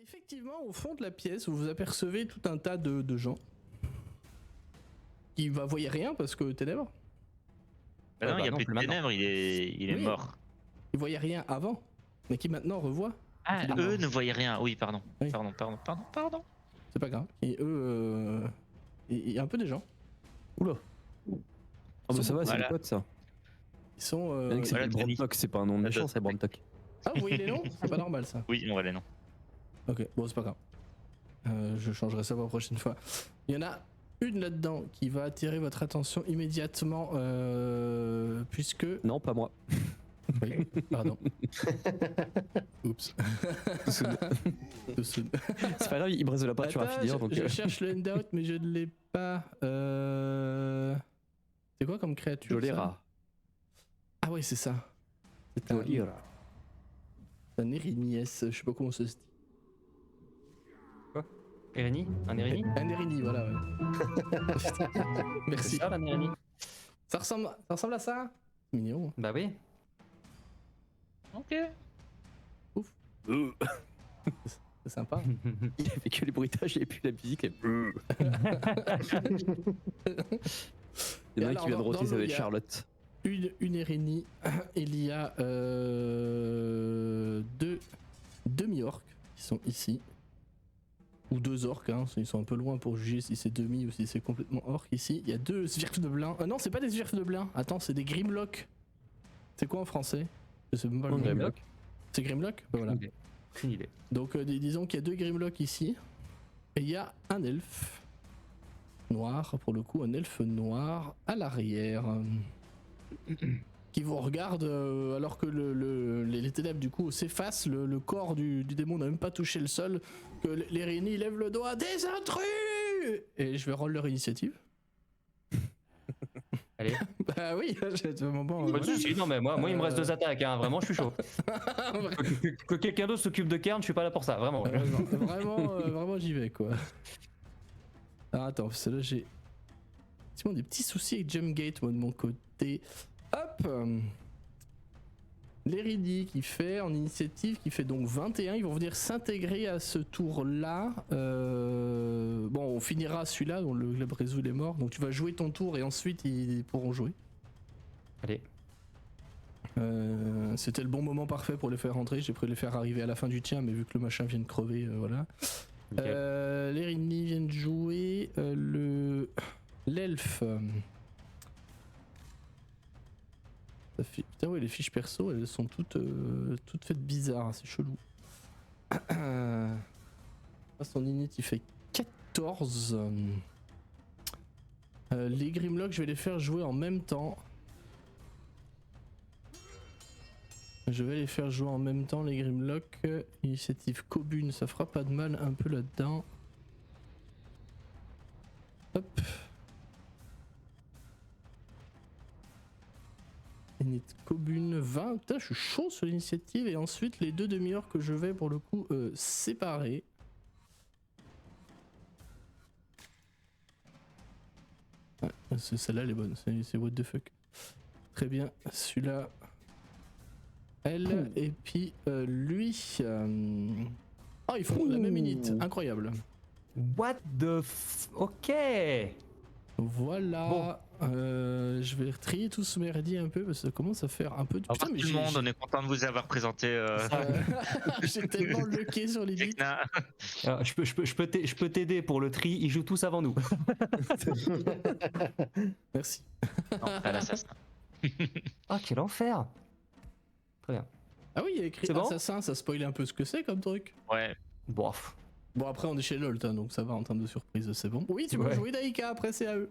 Effectivement, au fond de la pièce, vous apercevez tout un tas de gens qui ne voyaient rien parce que ténèbres. Bah non, il n'y a non, plus de plus ténèbres, il est Oui. mort. Ils voyaient rien avant, mais qui maintenant revoient. Ah, eux ne voyaient rien. Oui, pardon. Oui. Pardon. C'est pas grave. Et eux, il y a un peu des gens. Oula. Ah bah ça va, c'est Voilà. des potes ça. Ils sont. Rien que c'est voilà, le Tony. Brandtok, c'est pas un nom de méchant, c'est Brandtok. Ah, vous voyez les noms? C'est pas normal ça. Oui, on voit les noms. Ok, bon, c'est pas grave. Je changerai ça pour la prochaine fois. Il y en a une là-dedans qui va attirer votre attention immédiatement, puisque. Non, pas moi. Oui, pardon. Oups. Too soon. C'est pas grave, il me reste de la peinture à Attends, finir donc. je cherche le handout, mais je ne l'ai pas. C'est quoi comme créature? ça Jolera. Ah, ouais, c'est ça. C'est un Jolera. Erinies, je sais pas comment ça se dit. Erini? Un Erini? Un Erini, voilà, ouais. Merci. C'est ça, un Erini? Ça ressemble à ça? Mignon. Bah oui. Ok. C'est sympa. Il avait que les bruitages et puis la musique. Et... Il y en a un qui vient de roter, ça va être Charlotte. Une Erini, il y a deux demi-orques qui sont ici. Ou deux orques, hein. Ils sont un peu loin pour juger si c'est demi ou si c'est complètement orc ici. Il y a deux svirfs de blin. Non, c'est pas des svirfs de blin. Attends, c'est des grimlocks. C'est quoi en français? Je sais même pas le nom. Grimlock. C'est grimlock? Bah voilà. Aucune idée. Donc disons qu'il y a deux grimlocks ici. Et il y a un elfe noir, pour le coup, un elfe noir à l'arrière. Qui vous regarde alors que les ténèbres du coup s'effacent, le corps du démon n'a même pas touché le sol, que l'Erini lève le doigt, des intrus! Et je vais rendre leur initiative. Allez. Bah oui, j'ai un moment. Pas de soucis, non mais moi il me reste 2 attaques, hein. Vraiment je suis chaud. que quelqu'un d'autre s'occupe de Kern, je suis pas là pour ça, vraiment. Vraiment j'y vais quoi. Alors attends, celle-là j'ai des petits soucis avec Jumpgate moi de mon côté. Hop, l'Erini qui fait en initiative, qui fait donc 21, ils vont venir s'intégrer à ce tour-là. Bon, on finira celui-là, dont le Glabrezu il est mort, donc tu vas jouer ton tour et ensuite ils pourront jouer. Allez. C'était le bon moment parfait pour les faire rentrer, j'ai prévu de les faire arriver à la fin du tien, mais vu que le machin vient de crever, voilà. L'Erini vient de jouer l'elfe. Putain ouais, les fiches perso elles sont toutes faites bizarres, c'est chelou. Son init il fait 14. Les Grimlocks je vais les faire jouer en même temps. Les Grimlocks. Initiative Kobun, ça fera pas de mal un peu là-dedans. Hop. Init Kobun 20. Putain, je suis chaud sur l'initiative. Et ensuite, les deux demi-heures que je vais pour le coup séparer. Ouais, celle-là, elle est bonne. C'est what the fuck. Très bien. Celui-là. Elle. Et puis lui. Oh, ils font la même init. Incroyable. What the Ok. Voilà. Je vais trier tout ce merdier un peu parce que ça commence à faire un peu de. Au revoir tout le monde, on est content de vous avoir présenté. J'ai tellement lucké sur les bits. Alors, je peux t'aider pour le tri, ils jouent tous avant nous. Merci. Non, pas l'assassin. Ah, quel enfer. Très bien. Ah oui, il y a écrit C'est bon assassin, ça spoil un peu ce que c'est comme truc. Ouais. Bof. Bon, après on est chez LOL, donc ça va en termes de surprise, c'est bon. Oui, tu peux jouer Daika, après c'est à eux.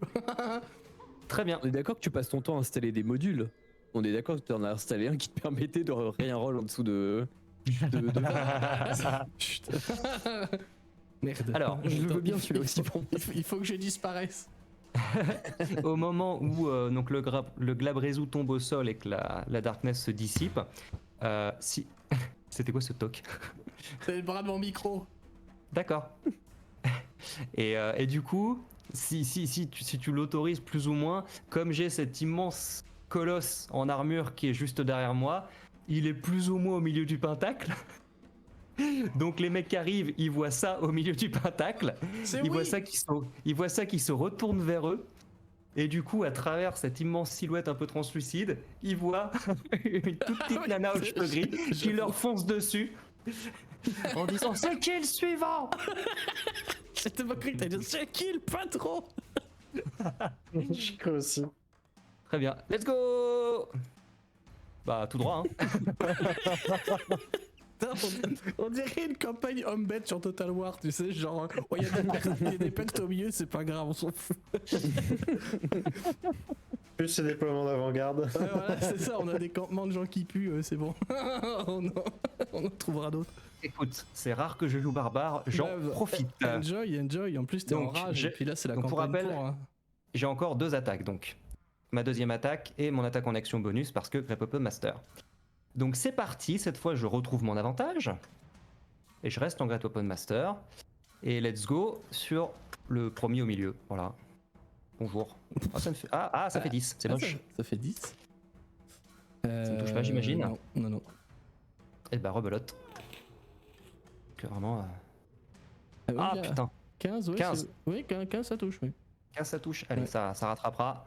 Très bien. On est d'accord que tu passes ton temps à installer des modules. On est d'accord que tu en as installé un qui te permettait de rien roll en dessous de. Chut. Merde. Alors, je veux bien celui-là aussi pour moi. Il faut que je disparaisse. Au moment où donc le Glabrezu tombe au sol et que la darkness se dissipe, si... C'était quoi ce toc? C'est le bras de mon micro. D'accord. Et du coup, si tu l'autorises plus ou moins, comme j'ai cet immense colosse en armure qui est juste derrière moi, il est plus ou moins au milieu du pentacle. Donc les mecs qui arrivent, ils voient ça au milieu du pentacle. Ils voient ça qui se retourne vers eux. Et du coup, à travers cette immense silhouette un peu translucide, ils voient une toute petite nana aux cheveux gris qui leur fonce dessus en disant c'est qui le suivant. J'étais pas cru que t'allais dire c'est qui le patron. Je crois aussi. Très bien, let's go. Bah tout droit hein. Putain, on dirait une campagne homme-bête sur Total War, tu sais, genre, il y a des pectes au milieu, c'est pas grave, on s'en fout. Plus ces déploiements d'avant-garde. Ouais, voilà, c'est ça, on a des campements de gens qui puent, c'est bon. on en trouvera d'autres. Écoute, c'est rare que je joue barbare, j'en Ouais, profite. Enjoy, en plus t'es en Donc, rage, et puis là c'est la donc, pour campagne rappel, hein. J'ai encore 2 attaques donc. Ma deuxième attaque et mon attaque en action bonus parce que Grep Open Master. Donc c'est parti, cette fois je retrouve mon avantage. Et je reste en Great Open Master. Et let's go sur le premier au milieu. Voilà. Bonjour. Ah, ça, me fait... ça fait 10, c'est moche. Ça fait 10. Ça ne touche pas, j'imagine. Non. Et bah rebelote. Que vraiment. Ouais, Ah y a putain, 15, ouais. 15. Oui, 15 ça touche, oui. 15 ça touche. Allez, Ouais. ça rattrapera.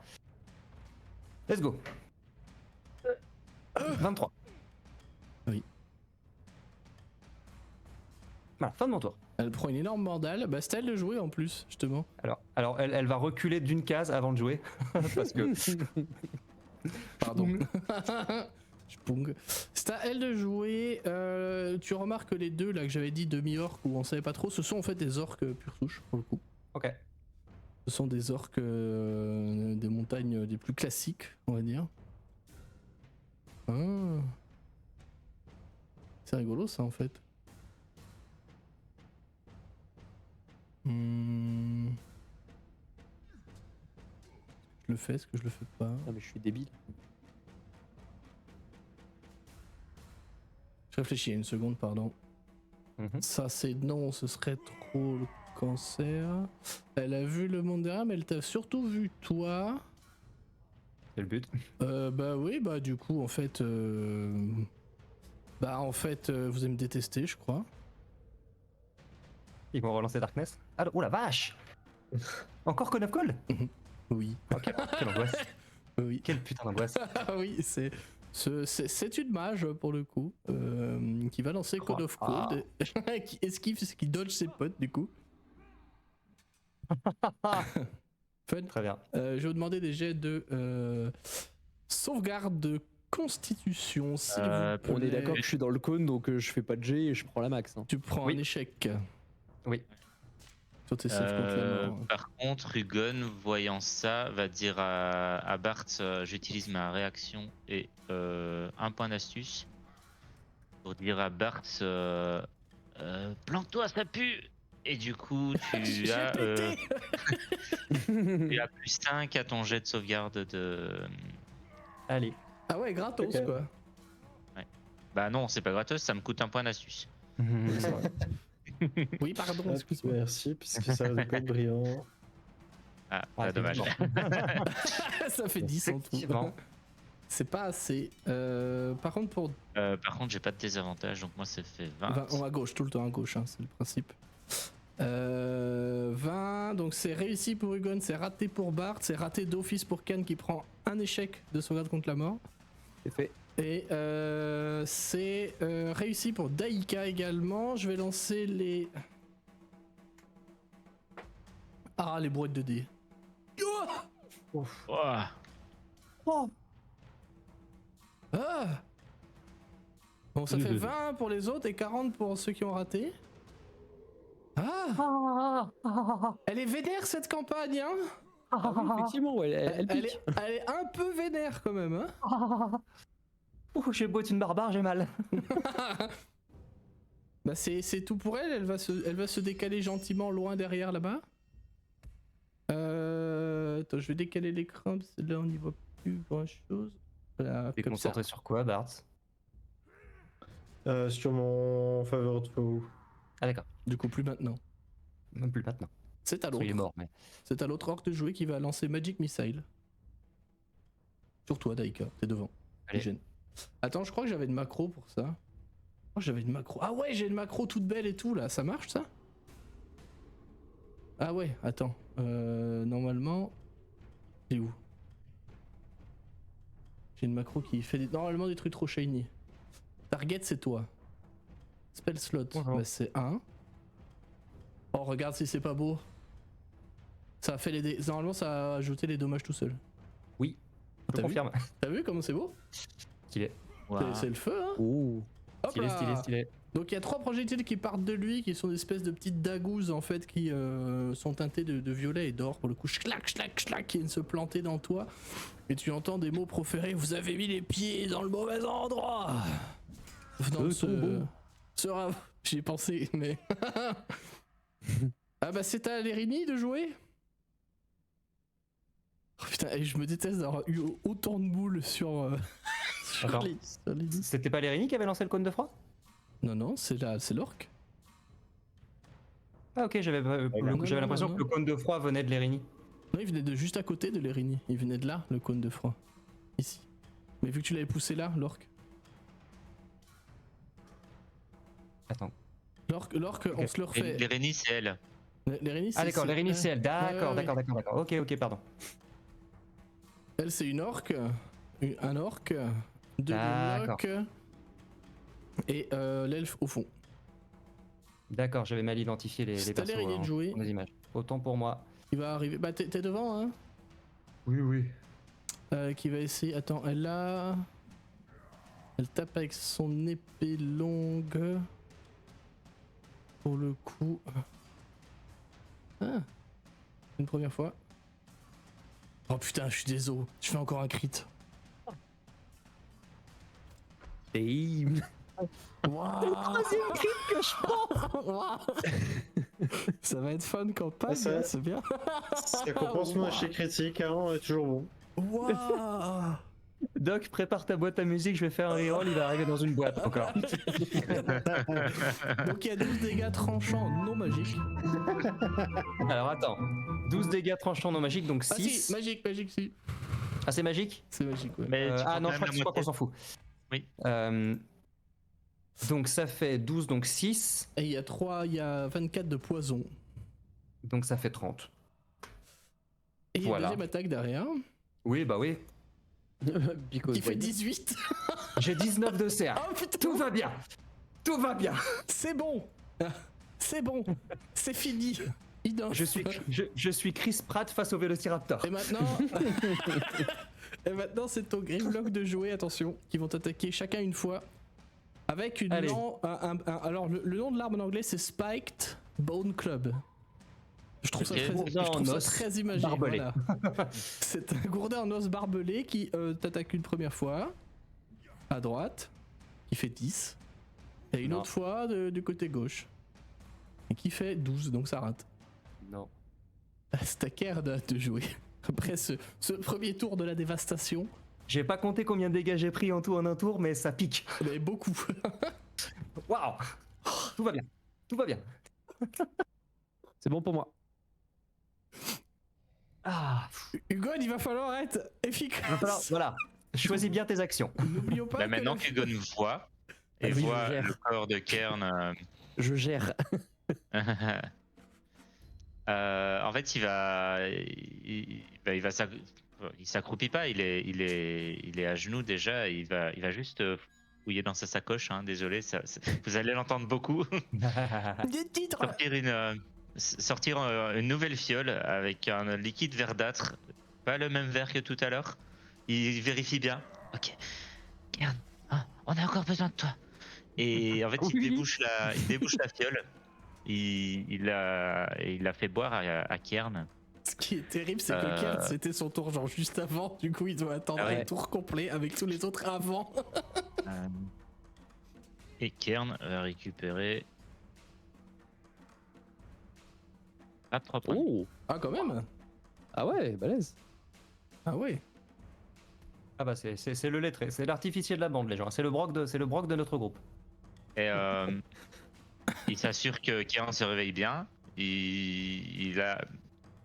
Let's go. 23. Oui. Voilà, fin de mon tour. Elle prend une énorme mandale, bah c'est elle de jouer en plus, justement. Alors elle va reculer d'une case avant de jouer. Parce que. Pardon. Je pong. C'est à elle de jouer. Tu remarques que les deux là que j'avais dit demi-orques où on savait pas trop, ce sont en fait des orques pure souche pour le coup. Ok. Ce sont des orques des montagnes les plus classiques, on va dire. Ah. C'est rigolo ça en fait. Je le fais, est-ce que je le fais pas? Ah mais je suis débile. Je réfléchis une seconde, pardon. Mhm. Ça c'est non, ce serait trop le cancer. Elle a vu le monde derrière, mais elle t'a surtout vu toi. C'est le but. Bah oui, bah du coup en fait... vous allez me détester je crois. Ils vont relancer Darkness. Ah, oh la vache. Encore Cone of Call. Oui. Ok, quelle angoisse. Oui. Quelle putain d'angoisse. Ah oui, c'est une mage pour le coup qui va lancer Code of Code, qui esquive, qui dodge ses potes du coup. Fun. Très bien. Je vais vous demander des jets de sauvegarde de constitution. S'il vous plaît. On est d'accord que je suis dans le cône donc je fais pas de G et je prends la max. Hein. Tu prends Oui. un échec. Oui. Toi t'es safe contre la mort. Par contre, Hugon, voyant ça, va dire à Bart j'utilise ma réaction et un point d'astuce pour dire à Bart planque-toi, ça pue. Et du coup, tu as plus 5 à ton jet de sauvegarde de. Allez. Ah ouais, gratos Ok. quoi. Bah non, c'est pas gratos, ça me coûte un point d'astuce. Oui, pardon, Hop, excuse-moi. merci, puisque ça va pas être brillant. Ah, Ah, dommage. effectivement. Ça fait 10 en tout. Effectivement. C'est pas assez. Par contre, pour Par contre, j'ai pas de désavantage, donc moi ça fait 20. on à gauche, tout le temps à gauche, hein, c'est le principe. 20, donc c'est réussi pour Hugon, c'est raté pour Bart, c'est raté d'office pour Ken qui prend un échec de sauvegarde contre la mort. C'est fait. Et c'est réussi pour Daika également. Je vais lancer les... Ah, les brouettes de dés. Ouah. Ah bon, ça fait 20 pour les autres et 40 pour ceux qui ont raté. Ah, elle est vénère cette campagne, hein. Ah oui, effectivement, ouais, elle pique. Elle est un peu vénère quand même, hein. Ouh, j'ai beau être une barbare, j'ai mal. Bah c'est tout pour elle, elle va se décaler gentiment loin derrière là-bas. Attends, je vais décaler l'écran parce que là on n'y voit plus grand chose. Voilà, T'es comme ça. concentré sur quoi, Bart? Sur mon favorite foe. Ah d'accord. Du coup plus maintenant. Même plus maintenant. C'est à Il est l'autre. mort, mais. C'est à l'autre orc de jouer qui va lancer Magic Missile. Sur toi Daika, t'es devant. Allez. Gêne. Attends, je crois que j'avais une macro pour ça. Oh, j'avais une macro. Ah ouais, j'ai une macro toute belle et tout là, ça marche ça? Ah ouais, attends. Normalement. C'est où? J'ai une macro qui fait normalement des trucs trop shiny. Target, c'est toi. Spell slot, Bonjour. bah, c'est 1. Oh, regarde si c'est pas beau. Ça a fait les normalement, ça a ajouté les dommages tout seul. Oui, je T'as vu confirme. T'as vu comment c'est beau? Stylé, C'est le feu, hein? Oh. Hop stylé, là. stylé, stylé. Donc il y a 3 projectiles qui partent de lui, qui sont des espèces de petites dagouzes en fait, qui sont teintées de violet et d'or pour le coup. Schlac, schlac, schlac, qui viennent se planter dans toi. Et tu entends des mots proférés. Vous avez mis les pieds dans le mauvais endroit. Venant de J'y ai pensé, mais. Ah bah c'est à Lérini de jouer. Oh putain, et je me déteste d'avoir eu autant de boules sur Attends. sur les listes. C'était pas Lérini qui avait lancé le cône de froid? Non, non, c'est l'orque. Ah ok, j'avais non, l'impression non. que le cône de froid venait de Lérini. Non, il venait de juste à côté de Lérini. Il venait de là, le cône de froid. Ici. Mais vu que tu l'avais poussé là, l'orque. Attends. L'orque, on se le refait. Lérénie, c'est elle. Lérini, Ah d'accord, Lérini c'est elle. D'accord, ouais, d'accord, d'accord. Ok, ok, pardon. Elle, c'est une orque. Un orque. 2 D'accord. grimlocks. Et l'elfe au fond. D'accord, j'avais mal identifié les C'est à persos Lérini de jouer. dans les images. Autant pour moi. Il va arriver. Bah, t'es devant, hein. Oui, oui. Qui va essayer. Attends, elle a. Elle tape avec son épée longue. Pour le coup. Ah. Une première fois. Oh putain, je suis désolé. Je fais encore un crit. Damn. Waouh. Troisième crit que je prends. Ça va être fun quand pas, Ah, ça- hein, c'est bien. Ça compense mon échec critique, hein, on est toujours bon. Waouh. Doc, prépare ta boîte à musique, je vais faire un reroll, il va arriver dans une boîte encore. Donc il y a 12 dégâts tranchants non magiques. Alors attends. 12 dégâts tranchants non magiques, donc Ah 6. si, magique, si. Ah, c'est magique? C'est magique, ouais. Mais tu Ah prends non, quand je même crois qu'on s'en fout. Oui. Donc ça fait 12, donc 6. Et il y a 24 de poison. Donc ça fait 30. Et il y a Voilà. une deuxième attaque derrière. Oui, bah oui. Because Qui fait why not? 18. J'ai 19 de CA. Oh putain, Tout va bien. Tout va bien. c'est bon. C'est bon. C'est fini. Inoff. Je suis Chris Pratt face au Vélociraptor. Et maintenant. Et maintenant, c'est au Grimlock de jouer, attention, qui vont attaquer chacun une fois. Avec une Allez. alors, le nom de l'arme en anglais, c'est Spiked Bone Club. Je trouve ça Ok. très, Gourdin je trouve en ça os très imagé. barbelé. Voilà. C'est un gourdin en os barbelé qui t'attaque une première fois à droite, qui fait 10, et une Non. autre fois du côté gauche, et qui fait 12, donc ça rate. Non. C'est à Kern de jouer. Après ce premier tour de la dévastation, J'ai pas compté combien de dégâts j'ai pris en tout en un tour, mais ça pique. on avait beaucoup. Waouh. Tout va bien. Tout va bien. C'est bon pour moi. Ah. Hugo, il va falloir être efficace. Va falloir- voilà. Choisis bien tes actions. N'oublions pas Là, que maintenant la- qu'Hugo nous voit et Ah oui, je voit gère. le corps de Kern. Je gère. En fait, il s'accroupit pas, il est à genoux déjà, il va juste fouiller dans sa sacoche, hein, désolé, vous allez l'entendre beaucoup. Des titres. sortir une nouvelle fiole avec un liquide verdâtre, pas le même vert que tout à l'heure. Il vérifie bien. Ok, Kern, hein, on a encore besoin de toi. Et en fait, Oui. il débouche la fiole. Il l'a fait boire à Kern. Ce qui est terrible, c'est que Kern, c'était son tour genre juste avant. Du coup, il doit attendre Ah ouais. un tour complet avec tous les autres avant. Et Kern va récupérer 3 points. Oh. Ah, quand même. Ah ouais, balèze. Ah ouais. Ah bah c'est le lettré, c'est l'artificier de la bande les gens, c'est le broc de notre groupe. Et il s'assure que Kern se réveille bien. Il a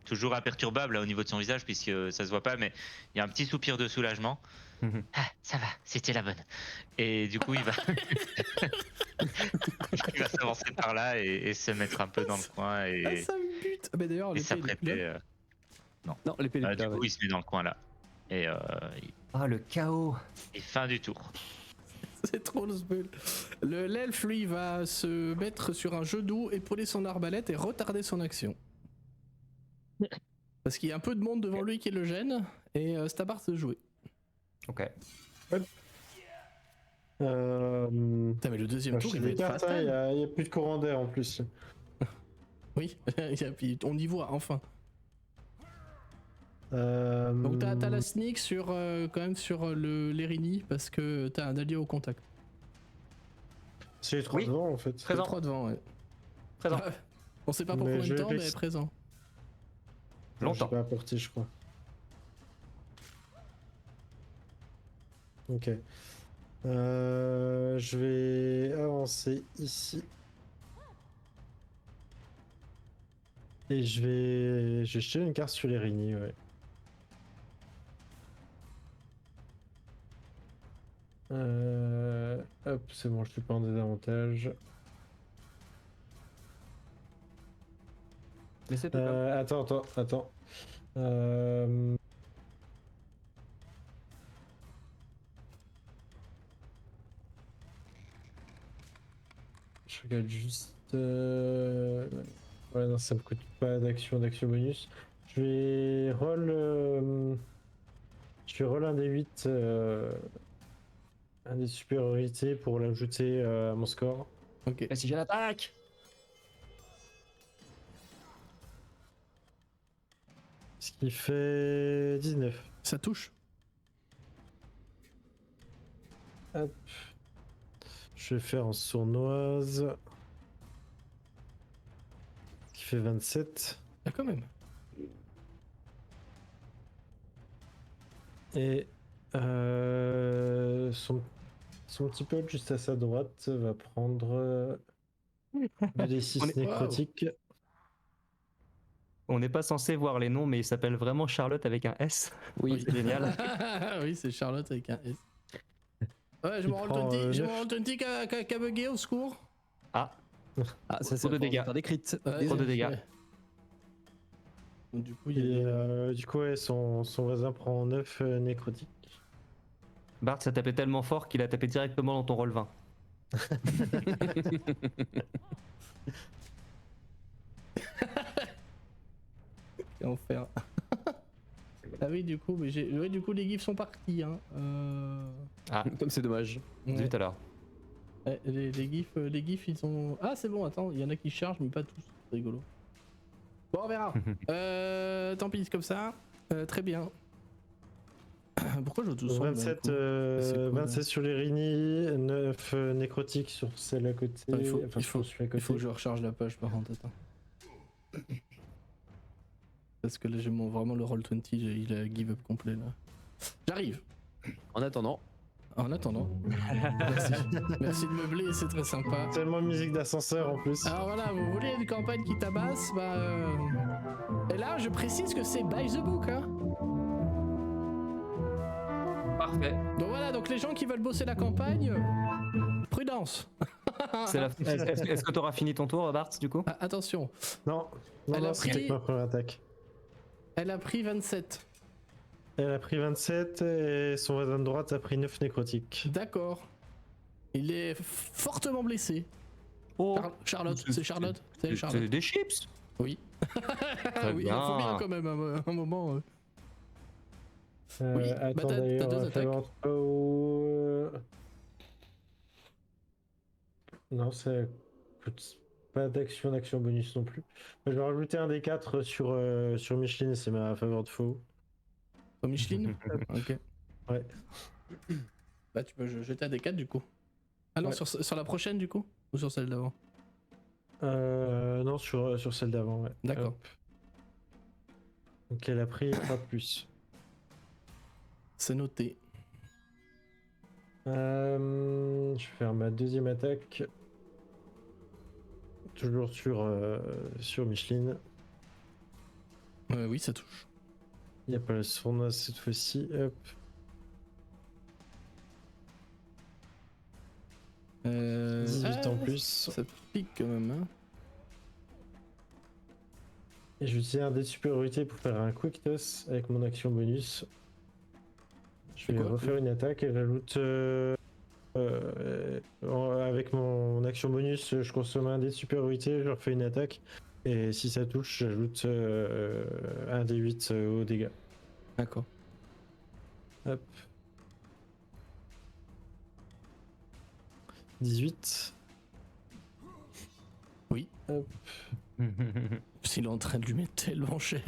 toujours imperturbable là, au niveau de son visage, puisque ça se voit pas, mais il y a un petit soupir de soulagement. Ah, ça va, c'était la bonne. Et du coup, il va, il va s'avancer par là et se mettre un peu dans le coin Ah, et, ça me bute. Ah, bah d'ailleurs, et l'épée, elle est plus s'apprêter. là. Non, l'épée est Du là, coup, ouais. il se met dans le coin là. Et Ah, le chaos. fin du tour. C'est trop le spell. L'elfe, lui, va se mettre sur un genou, épauler son arbalète et retarder son action. Parce qu'il y a un peu de monde devant lui qui le gêne, et c'est à Bart de jouer. Ok. Putain, mais le deuxième tour, je il va les être cartes, il fatal. y a plus de courant d'air en plus. Oui, on y voit, enfin. Euh, Donc t'as la sneak sur, quand même sur l'Erini, parce que t'as un allié au contact. C'est les 3 Oui. devant en fait. Présent. 3 devant, ouais. Présent. Ah, on sait pas pour Mais combien je de vais temps, mais laisser- présent. Non, j'ai Longtemps. pas apporté, je crois. Ok. Je vais avancer ici. Et je vais jeter une carte sur les Rini, ouais. Hop, c'est bon, je suis pas en désavantage. Laissez tout Attends. Euh, Je regarde juste. Ouais, non, ça me coûte pas d'action bonus. Je vais roll. Je vais roll un des 8. Un des supériorités pour l'ajouter à mon score. Ok. Si j'ai l'attaque. Ce qui fait 19. Ça touche. Hop. Je vais faire en sournoise. Ce qui fait 27. Ah, quand même. Et son petit pote juste à sa droite va prendre 2d6 On est- nécrotique. On n'est pas censé voir les noms, mais il s'appelle vraiment Charlotte avec un S. Oui. C'est génial. Oui, c'est Charlotte avec un S. Ouais, je Il me roll prend, 20, je me neuf. roll 20 qu'a bugué, au secours. Ah, Ah, ça c'est Trop de la force dégâts. faire des crits. Ouais, Trop de dégâts. ouais. Donc, du coup, il y Et a du coup, ouais, son voisin prend 9 nécrotique. Bart s'est tapé tellement fort qu'il a tapé directement dans ton roll 20. des enfer. Ah oui, du coup, mais ouais, du coup, les gifs sont partis. Hein. Comme c'est dommage. Ouais. Zut alors. Ouais, les gifs, ils ont. Ah, c'est bon, attends, il y en a qui chargent, mais pas tous. C'est rigolo. Bon, on verra. Tant pis, comme ça. Très bien. Pourquoi je tous 27, C'est cool, 27 sur les Rini, 9 nécrotiques sur celle à côté. Attends, Enfin, sur celui à il côté. faut que je recharge la page par contre, attends. Parce que là j'ai vraiment le roll 20, il a give up complet là. J'arrive. En attendant, En attendant. Merci. Merci de meubler, c'est très sympa. Tellement musique d'ascenseur en plus. Alors voilà, vous voulez une campagne qui tabasse, bah Et là je précise que c'est by the book hein. Parfait. Donc voilà, donc les gens qui veulent bosser la campagne, prudence. C'est la... Est-ce que tu auras fini ton tour, Bart, du coup? Ah, attention, Non, Elle a c'était pris- ma première attaque. elle a pris 27. Elle a pris 27 et son voisin de droite a pris 9 nécrotiques. D'accord. Il est fortement blessé. Oh, Charlotte, c'est Charlotte. C'est c'est Charlotte. des chips. Oui. Très oui, il bien. faut bien quand même un moment. Oui, bah Attends t'as d'ailleurs, deux il va falloir pas où... Non, ça coûte pas d'action bonus non plus. Je vais rajouter un des 4 sur Micheline, c'est ma faveur de faux. Oh, Micheline. Ok. Ouais. Bah tu peux jeter un des 4 du coup. Ah non, Ouais. sur la prochaine du coup. Ou sur celle d'avant. Non, sur celle d'avant, ouais. D'accord. Hop. Donc elle a pris 3 de plus. C'est noté. Je vais faire ma deuxième attaque. Toujours sur Micheline. Oui, ça touche. Il n'y a pas le sournois cette fois-ci. Hop. 18 en plus. Ça pique quand même. Hein. Et je vais utiliser un dé de supériorité pour faire un quick toss avec mon action bonus. Je vais quoi, refaire une attaque et j'ajoute. Avec mon action bonus, je consomme un dé de supériorité, je refais une attaque. Et si ça touche, j'ajoute un dé 8 aux dégâts. D'accord. Hop. 18. Oui. Hop. Il est en train de lui mettre tellement cher.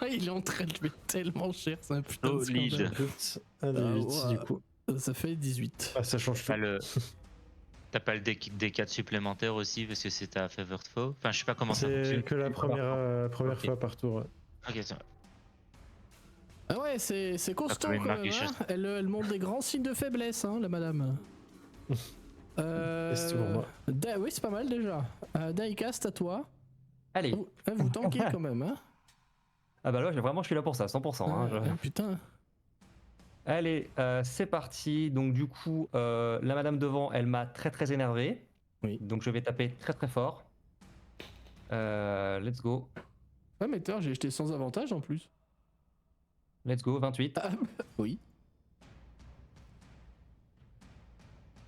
Il est en train de lui mettre tellement cher, c'est un putain de Solide. scandale. J'ajoute un dé 8 ouais. du coup. Ça fait 18. Ah, ça change tout. T'as pas le D4 supplémentaire aussi parce que c'est ta Favored Foe. Enfin, je sais pas comment ça C'est fonctionne. que la première Ok. fois par tour. Ouais. Ok, ça va. Ah ouais, c'est costaud comme une quand marque même. Richard. Hein. Elle montre des grands signes de faiblesse, hein, la madame. C'est tout pour moi. Oui, c'est pas mal déjà. Daika, c'est à toi. Allez. Vous tankez quand même, hein. Ah bah là, vraiment, je suis là pour ça, 100%. Hein, Putain. Allez, c'est parti. Donc du coup, la madame devant, elle m'a très énervé. Oui. Donc je vais taper très fort. Let's go. Ouais, mais j'ai jeté sans avantage en plus. Let's go, 28. Oui.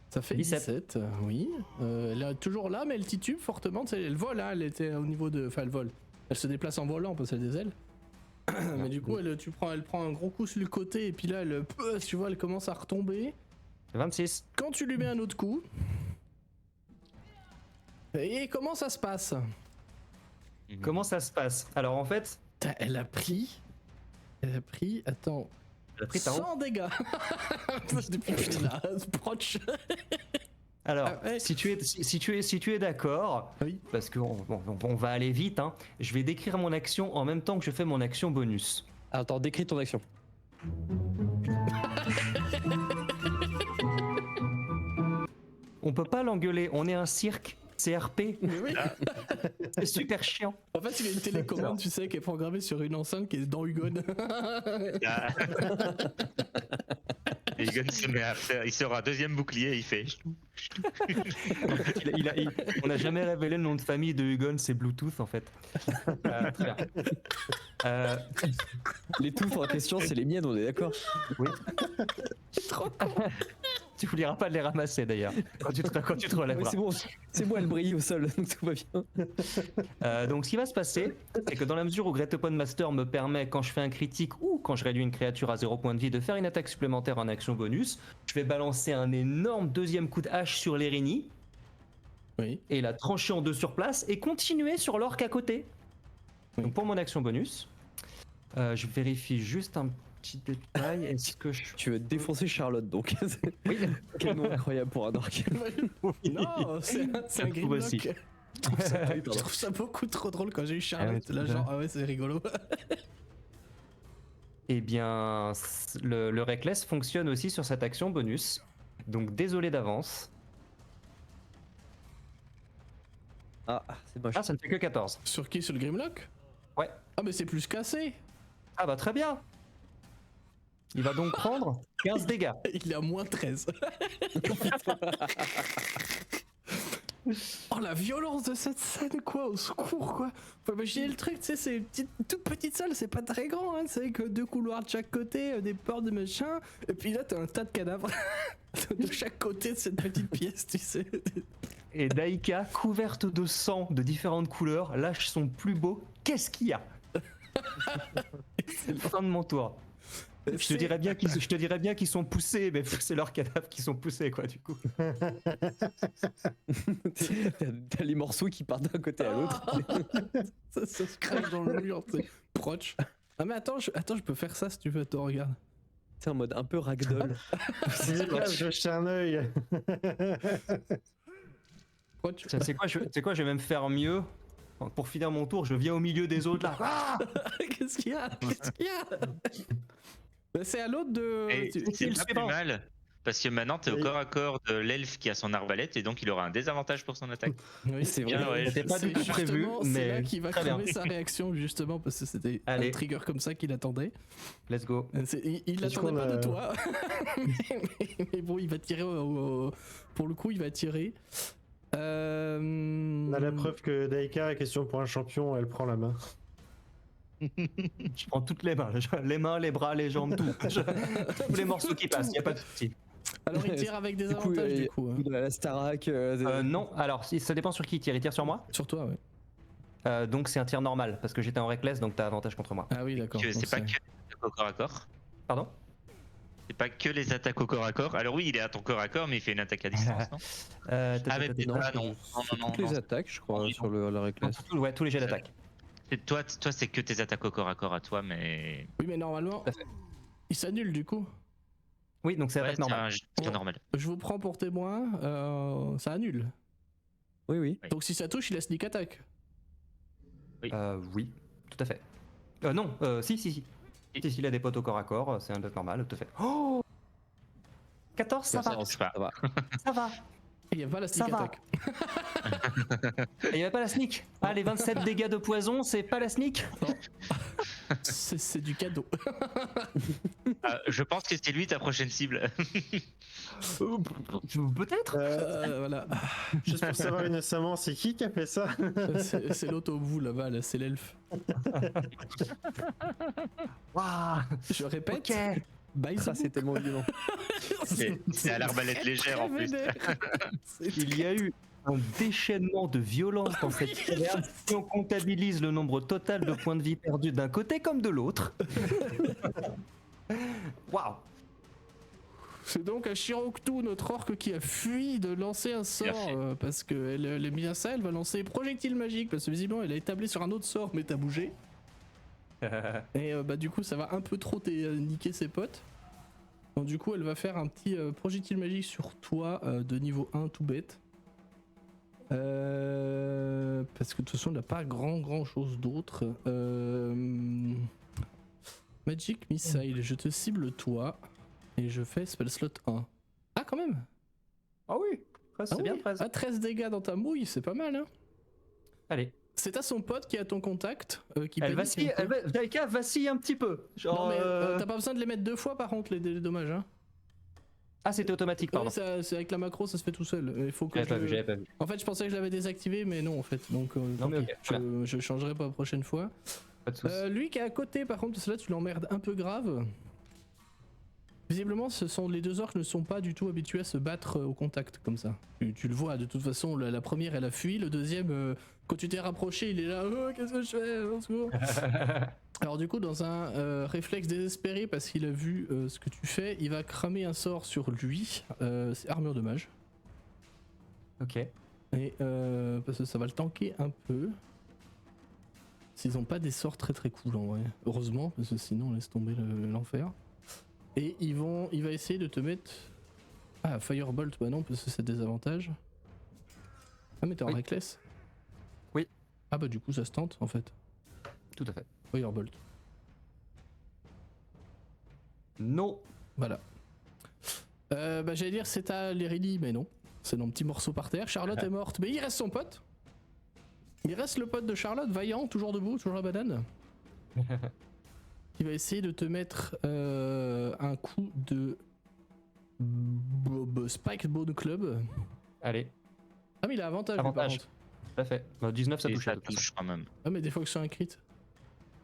Ça fait 17, oui. Elle est toujours là, mais elle titube fortement. Elle vole, hein, elle était au niveau de. Enfin, elle vole. Elle se déplace en volant parce qu'elle a des ailes. Mais du coup, elle prend un gros coup sur le côté et puis là, tu vois, elle commence à retomber. 26. Quand tu lui mets un autre coup. Et comment ça se passe? Comment ça se passe? Alors en fait, Putain, elle a pris. Attends. elle a pris ta 100 dégâts. Depuis putain là, proche. Alors, Ah ouais. si tu es d'accord, Oui. parce qu'on on va aller vite, hein, je vais décrire mon action en même temps que je fais mon action bonus. Attends, décris ton action. On peut pas l'engueuler, on est un cirque, c'est RP, Mais oui. c'est super chiant. En fait, il y a une télécommande, tu sais, qui est programmée sur une enceinte qui est dans Hugon. Ah. Et Egon se met à faire, il sort un deuxième bouclier et il fait. On n'a jamais révélé le nom de famille de Hugon, c'est Bluetooth en fait. Très bien. Les touffes en question, c'est les miennes, on est d'accord? Trop con. Tu n'oublieras pas de les ramasser d'ailleurs, quand tu te Oui, relèveras. c'est bon, c'est moi, elle brille au sol, donc tout va bien. Donc ce qui va se passer, c'est que dans la mesure où Great Open Master me permet, quand je fais un critique ou quand je réduis une créature à 0 point de vie, de faire une attaque supplémentaire en action bonus, je vais balancer un énorme deuxième coup de hache sur l'Erini Oui. et la trancher en deux sur place et continuer sur l'orque à côté. Donc pour mon action bonus, je vérifie juste un petit détail. Est-ce que je... Tu veux défoncer Charlotte, donc. Oui. Quel nom incroyable pour un orc. Non, c'est un Je trouve Grimlock. aussi. Je trouve ça beaucoup trop drôle quand j'ai eu Charlotte. Ah ouais, Là, genre, ah ouais, c'est rigolo. Eh bien, le Reckless fonctionne aussi sur cette action bonus. Donc désolé d'avance. Ah, c'est moche. Ah, ça ne fait que 14. Sur qui? Sur le Grimlock? Ouais. Ah, mais c'est plus cassé. Ah bah très bien. Il va donc prendre 15 dégâts. Il est à moins 13. Oh la violence de cette scène, quoi, au secours, quoi. Faut imaginer le truc, tu sais, c'est une toute petite salle, c'est pas très grand, hein, c'est que 2 couloirs de chaque côté, des portes de machin, et puis là t'as un tas de cadavres de chaque côté de cette petite pièce, tu sais. Et Daika, couverte de sang de différentes couleurs, lâche son plus beau. Qu'est-ce qu'il y a? C'est la fin de mon tour. Je te dirais bien qu'ils sont poussés, mais c'est leurs cadavres qui sont poussés, quoi, du coup. T'as les morceaux qui partent d'un côté à l'autre. Ça se crache dans le mur, tu sais. Proche. Ah mais attends, je peux faire ça si tu veux, toi, regarde. C'est en mode un peu ragdoll. Je vais jeter un œil. Proche. C'est quoi, je vais même faire mieux. Pour finir mon tour, je viens au milieu des autres là. Ah Qu'est-ce qu'il y a? Qu'est-ce qu'il y a? Bah, c'est à l'autre de. Et c'est c'est le pas plus suivant. mal Parce que maintenant, t'es au Oui. corps à corps de l'elfe qui a son arbalète et donc il aura un désavantage pour son attaque. Oui, C'est Bien, vrai. ouais, C'était pas du tout C'est prévu, justement, c'est mais là qu'il va très bien. cramer sa réaction, justement, parce que c'était un Allez. trigger comme ça qu'il attendait. Let's go. Il Est-ce l'attendait qu'on pas a- de toi. mais bon, il va tirer. Pour le coup, il va tirer. On a la preuve que Daika, question pour un champion, elle prend la main. Je prends toutes les mains. Les mains, les bras, les jambes, tout. Tous les morceaux qui passent, y a pas de souci. Alors, il tire avec des Du coup, avantages, du coup. De la Starac. Non, alors ça dépend sur qui il tire. Il tire sur moi. Sur toi, ouais. Donc c'est un tir normal, parce que j'étais en reckless, donc t'as avantage contre moi. Ah oui, d'accord. Que donc c'est pas que les attaques au corps à corps. Pardon? C'est pas que les attaques au corps à corps. Alors oui, il est à ton corps à corps, mais il fait une attaque à distance, non? Ah, mais peut-être Non, pas, non. c'est toutes les attaques, je crois, Oui, sur le reckless. Ouais, tous les jets d'attaque. Toi, c'est que tes attaques au corps à corps à toi, mais. Oui, mais normalement, Tout à fait. il s'annule, du coup. Oui, donc c'est Ouais, attaque c'est normale. un tir normal. Je vous prends pour témoin, ça annule. Oui, oui. Oui. Donc, si ça touche, il a sneak attack. Oui, tout à fait. Non, si. Si, il a des potes au corps à corps, c'est un attaque normal, tout à fait. Oh 14, ça va. Je sais pas. Ça va. Ça va. Il n'y a pas la sneak Ça va. attack. Et il n'y avait pas la sneak. Ah, les 27 dégâts de poison, c'est pas la sneak. C'est du cadeau. Je pense que c'est lui ta prochaine cible. Peut-être. Voilà. Juste pour savoir innocemment, c'est qui a fait ça? C'est l'autre au bout là-bas, là, c'est l'elfe. Waouh. Je répète, Ok. bye Ça, c'est tellement violent. C'est à l'arbalète légère en plus. Il y a eu un déchaînement de violence dans cette caverne si on comptabilise le nombre total de points de vie perdus d'un côté comme de l'autre. Waouh. C'est donc à Shiroktu, notre orque, qui a fui de lancer un sort fait. parce qu'elle est bien ça, elle va lancer projectile magique parce que visiblement elle a établi sur un autre sort mais t'as bougé. Et bah du coup ça va un peu trop niquer ses potes. Donc du coup elle va faire un petit projectile magique sur toi de niveau 1 tout bête. Parce que de toute façon il n'a pas grand chose d'autre. Magic Missile, je te cible toi et je fais spell slot 1. Ah quand même. Ah oui, 13, Ah c'est bien oui. 13. Ah, 13 dégâts dans ta mouille, c'est pas mal hein. Allez, C'est à son pote qui est à ton contact qui elle panique vacille, un peu. Daika vacille un petit peu. Genre, Non mais t'as pas besoin de les mettre deux fois par contre les dommages hein. Ah, c'était automatique, pardon. Ouais, c'est avec la macro ça se fait tout seul. Il faut que J'avais pas je- vu, j'avais pas vu. En fait je pensais que je l'avais désactivé mais non en fait donc tant mais pis. ok, très je changerai pas la prochaine fois. Pas de soucis. Lui qui est à côté par contre parce que là tu l'emmerdes un peu grave. Visiblement les deux orques ne sont pas du tout habitués à se battre au contact comme ça. Tu le vois de toute façon la première elle a fui, le deuxième quand tu t'es rapproché il est là oh, qu'est-ce que je fais au secours. Alors du coup dans un réflexe désespéré parce qu'il a vu ce que tu fais, il va cramer un sort sur lui, c'est armure de mage. Ok. Et parce que ça va le tanker un peu. S'ils ont pas des sorts très cool en vrai. Heureusement, parce que sinon on laisse tomber l'enfer. Et il va essayer de te mettre. Ah, Firebolt, bah non, parce que c'est des avantages. Ah, mais t'es en Oui. reckless? Oui. Ah, bah du coup ça se tente en fait. Tout à fait. Firebolt. Non. Voilà. Bah j'allais dire c'est à l'Eridi, mais non. C'est dans un petit morceau par terre. Charlotte est morte, mais il reste son pote. Il reste le pote de Charlotte, vaillant, toujours debout, toujours la banane. Il va essayer de te mettre un coup de Spike Bone Club. Allez, Ah mais il a avantage, lui, Avantage. par contre. tout à fait. Bah, 19, ça Et touche. ça de toute façon. touche quand même. Ah mais des fois que c'est un crit.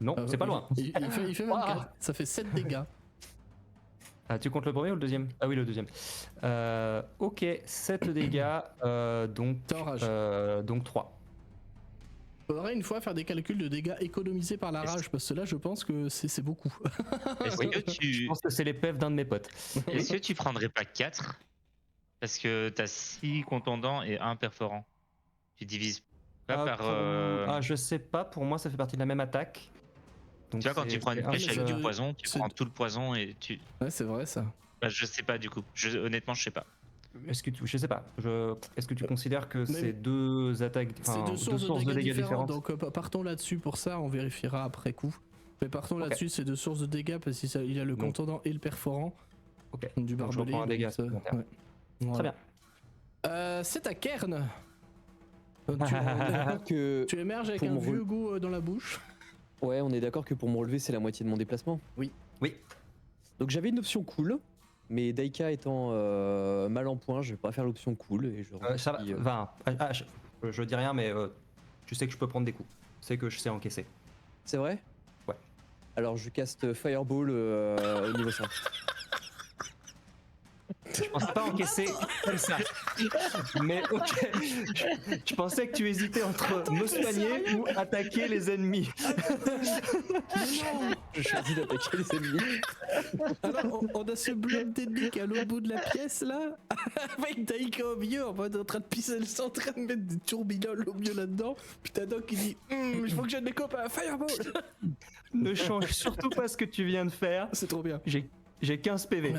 Non, Ah, c'est pas loin. Il fait 24, Ouah. ça fait 7 dégâts. Ah, tu comptes le premier ou le deuxième? Ah oui, le deuxième. Ok, 7 dégâts, T'es en rage. donc 3. Faudrait une fois faire des calculs de dégâts économisés par la rage, parce que là je pense que c'est beaucoup. Est-ce Oui. que Je tu. pense que c'est les pèves d'un de mes potes. Est-ce que tu prendrais pas 4? Parce que t'as 6 contondants et 1 perforant. Tu divises pas par. Ah, je sais pas, pour moi ça fait partie de la même attaque. Donc Tu vois, quand tu prends une c'est un flèche avec c'est- du poison, tu c'est- prends tout le poison et tu. Ouais c'est vrai ça. Bah, je sais pas du coup. Honnêtement, je sais pas. Est-ce que tu, je sais pas. Est-ce que tu considères que Mais- c'est deux attaques, C'est enfin, deux sources de dégâts différentes, différentes? donc partons là-dessus pour ça, on vérifiera après coup. Mais partons Ok. là-dessus, c'est deux sources de dégâts parce qu'il a le Donc- contondant et le perforant. Ok. Du Donc, je barbelé. reprends un dégât donc ça- supplémentaire. ouais. Voilà. Très bien. C'est à Kern. Que... Tu émerges avec Pour un mon vieux rôle- goût dans la bouche. Ouais, on est d'accord que pour me relever, c'est la moitié de mon déplacement. Oui. Donc j'avais une option cool, mais Daika étant mal en point, je vais pas faire l'option cool et je Ça va. remercie, Enfin, je dis rien, mais tu sais que je peux prendre des coups. Tu sais que je sais encaisser. C'est vrai? Ouais. Alors je caste Fireball au niveau 5. Je pensais pas encaisser comme ça. Mais ok. Je pensais que tu hésitais entre me soigner ou attaquer les ennemis. Je choisis d'attaquer les ennemis. Alors, on a ce bloc d'ennemis qui est à l'autre bout de la pièce là, avec Daika au milieu, en mode en train de pisser le sang, en train de mettre des tourbillons au milieu là-dedans. Putain, Doc qui dit il faut que j'aide les copains, Fireball. Ne change surtout pas ce que tu viens de faire. C'est trop bien. J'ai 15 PV.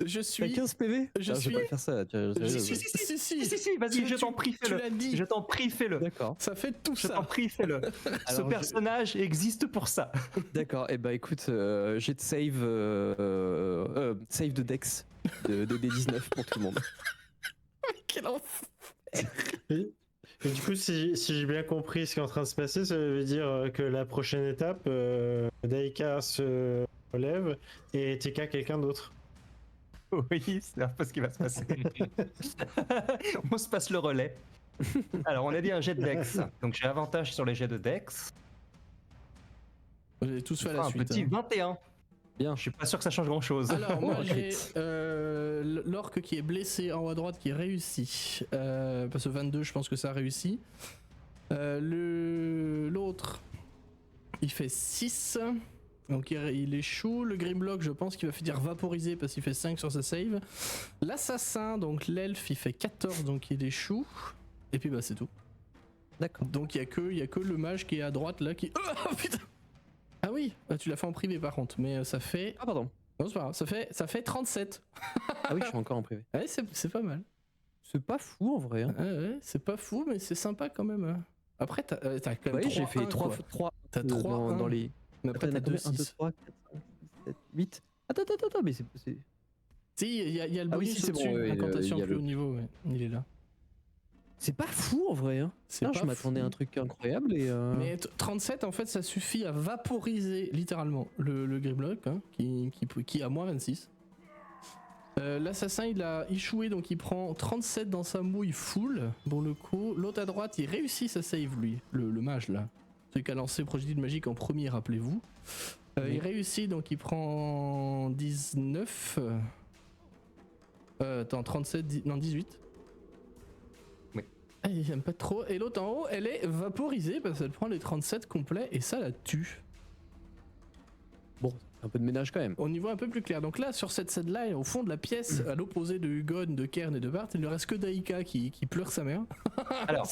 Je T'as suis. 15 PV? Je Ah, suis- vais pas faire ça. Si, vas-y, Tu- je t'en prie, Tu fais-le. l'as dit. Je t'en prie, fais-le. D'accord. Ça fait tout Je ça. t'en prie, fais-le. Ce Alors, personnage existe pour ça. D'accord. Et bah écoute, j'ai de save de Dex de D19 pour tout le monde. Quel enfer. Et du coup, si j'ai bien compris ce qui est en train de se passer, ça veut dire que la prochaine étape, Daika se relève et TK quelqu'un d'autre. Oui, c'est un peu ce qui va se passer. On se passe le relais. Alors, on a dit un jet de Dex. Donc, j'ai avantage sur les jets de Dex. Vous avez tous Je fait à ferai la un suite. petit hein. 21. Bien. Je suis pas sûr que ça change grand-chose. Alors, moi Oh, j'ai shit. l'orque qui est blessé en haut à droite qui réussit. Parce que 22, je pense que ça a réussi. L'autre, il fait 6. Donc il échoue. Le Grimlock, je pense qu'il va finir vaporisé parce qu'il fait 5 sur sa save. L'assassin, donc l'elfe, il fait 14, donc il échoue. Et puis bah c'est tout. D'accord. Donc il y a que le mage qui est à droite là qui. Oh putain. Ah oui, tu l'as fait en privé par contre, mais ça fait. Ah pardon. Non, c'est pas grave, ça fait 37. Ah oui, je suis encore en privé. Ouais, c'est pas mal. C'est pas fou en vrai. Hein. Ouais, c'est pas fou, mais c'est sympa quand même. Hein. Après, t'as quand même Oui, j'ai fait 3 3 T'as 3 dans les. Mais après, t'as 2 1, 2, 6. 3, 4, 5, 6, 7, 8. Attends, mais c'est. Si, il y a le Ah oui, bonus si, c'est au-dessus, bon, ouais, incantation il y a plus le- haut niveau, ouais. Il est là. C'est pas fou en vrai. Hein. C'est Non, pas je m'attendais à fou. un truc incroyable et. Mais 37, en fait, ça suffit à vaporiser littéralement le Grimlock, hein, qui a moins 26. L'assassin, il a échoué, donc il prend 37 dans sa mouille full. Bon, le coup, l'autre à droite, il réussit sa save, lui, le mage là. Celui qui a lancé projectile magique en premier, rappelez-vous. Il réussit, donc il prend 19. Attends, 37, non 18. Oui. Ah, il aime pas trop. Et l'autre en haut, elle est vaporisée parce qu'elle prend les 37 complets et ça la tue. Bon, un peu de ménage quand même. Au niveau un peu plus clair. Donc là, sur cette scène-là, au fond de la pièce, à l'opposé de Hugon, de Kern et de Bart, il ne reste que Daika qui pleure sa mère. Alors,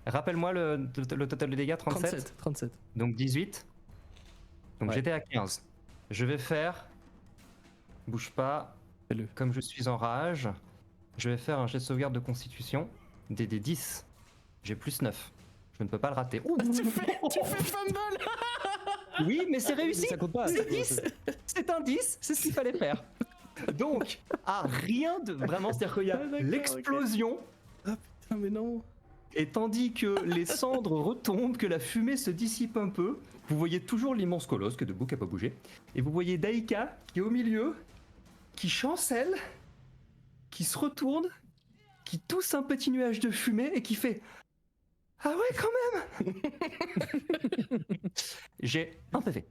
rappelle-moi le total de dégâts, 37. 37. Donc 18. Donc Ouais. j'étais à 15. Je vais faire. Bouge pas. Fais-le. Comme je suis en rage, je vais faire un jet de sauvegarde de constitution. Des 10. J'ai plus 9. Je ne peux pas le rater. Ouh, Tu fais fumble. oui, mais c'est réussi. Mais ça compte pas. C'est 10. C'est un 10. C'est ce qu'il fallait faire. Donc, rien de. Vraiment, c'est-à-dire qu'il y a Ah, d'accord, l'explosion. Ah mais non. Et tandis que les cendres retombent, que la fumée se dissipe un peu, vous voyez toujours l'immense colosse qui est debout, qui n'a pas bougé. Et vous voyez Daika qui est au milieu, qui chancelle, qui se retourne, qui tousse un petit nuage de fumée et qui fait « Ah ouais, quand même !» J'ai un PV.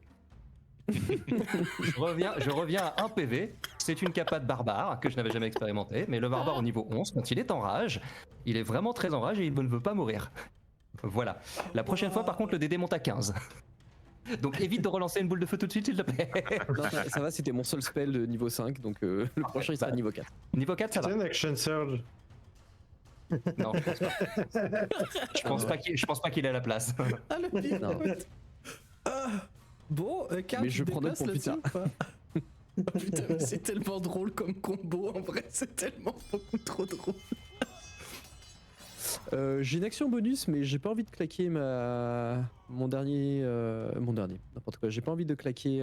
je reviens à un PV. C'est une capade barbare que je n'avais jamais expérimenté, mais le barbare au niveau 11, quand il est en rage, il est vraiment très en rage et il ne veut pas mourir. Voilà. La prochaine fois, par contre, le DD monte à 15. Donc évite de relancer une boule de feu tout de suite, s'il te plaît. Non, ça va, c'était mon seul spell de niveau 5, donc le prochain il sera niveau 4. Niveau 4, ça va. C'est un action surge. Non, je pense pas. Je pense pas qu'il ait la place. Ah le pire. Non. Bon, Karl, Mais je tu te prendrai déplaces pour là-dessus ou pas Oh, putain, mais c'est tellement drôle comme combo, en vrai, c'est tellement beaucoup trop drôle. J'ai une action bonus, mais j'ai pas envie de claquer mon dernier. N'importe quoi. J'ai pas envie de claquer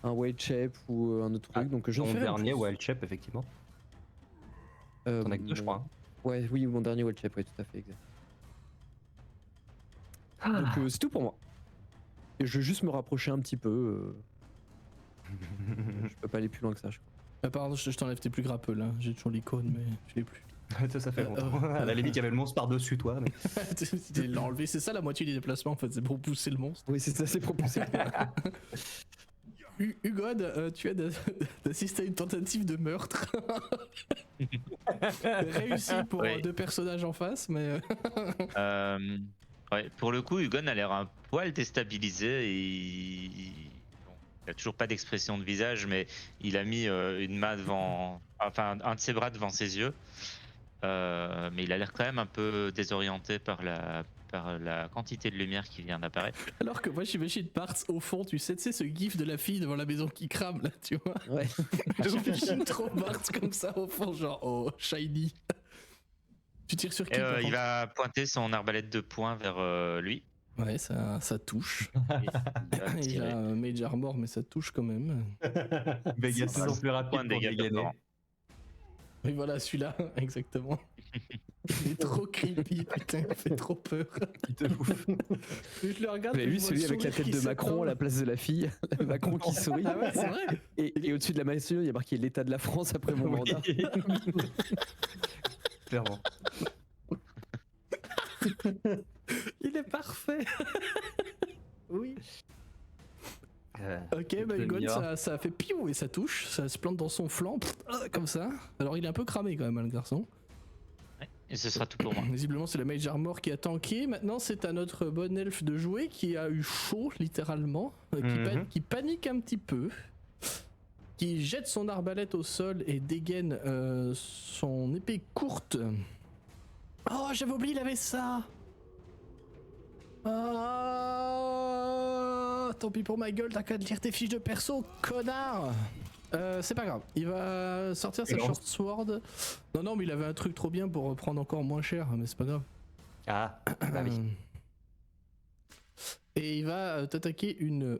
un wild shape ou un autre truc. Donc je Ton fais dernier wild shape, effectivement. T'en as que 2, je crois. Ouais, oui, mon dernier wild shape, ouais, tout à fait, exact. Ah. Donc c'est tout pour moi. Et je vais juste me rapprocher un petit peu. Je peux pas aller plus loin que ça, je crois. Pardon, je t'enlève tes plus grappeux là. J'ai toujours l'icône, mais je l'ai plus. Ça fait longtemps. À la limite, il y avait le monstre par-dessus toi. Mais... Tu l'as enlevé, c'est ça la moitié des déplacements en fait, c'est pour pousser le monstre. Oui, c'est ça, c'est propulsé. Hugod, tu as d'assister à une tentative de meurtre. Réussi pour Oui. 2 personnages en face, mais. Ouais, pour le coup, Hugon a l'air un poil déstabilisé. Bon, il a toujours pas d'expression de visage, mais il a mis une main devant, enfin un de ses bras devant ses yeux. Mais il a l'air quand même un peu désorienté par la quantité de lumière qui vient d'apparaître. Alors que moi j'imagine Parts au fond, tu sais ce gif de la fille devant la maison qui crame là, tu vois. Ouais. J'imagine trop Parts comme ça au fond, genre oh, shiny. Tu tires sur qui Et, par il contre va pointer son arbalète de poing vers lui. Ouais, ça touche. Et il va Il tirer. a un Mage Armor, mais ça touche quand même. Vegas C'est toujours ça. plus Point rapide de pour dégâts dégainer. perforants. Et voilà, celui-là, exactement. Il est trop creepy, putain, il fait trop peur. Il te bouffe. Je le regarde. Vous avez je vu vois celui le avec la sourire tête qui de Macron s'étend. à la place de la fille Macron qui sourit. Ah ouais, c'est vrai. Et au-dessus de la maison, il y a marqué l'état de la France après mon mandat. Clairement. Il est parfait. Oui. Ok, bah le Hugon, mien. ça fait piou et ça touche, ça se plante dans son flanc, comme ça. Alors il est un peu cramé quand même, hein, le garçon. Et ce sera tout pour moi. Visiblement, c'est le Mage Armor qui a tanké. Maintenant, c'est à notre bon elfe de jouer qui a eu chaud, littéralement, qui panique un petit peu, qui jette son arbalète au sol et dégaine son épée courte. Oh, j'avais oublié, il avait ça. Ah, tant pis pour ma gueule, t'as qu'à lire tes fiches de perso, connard. C'est pas grave, il va sortir sa Et short sword. Non, mais il avait un truc trop bien pour prendre encore moins cher, mais c'est pas grave. Ah, bah oui. Et il va t'attaquer une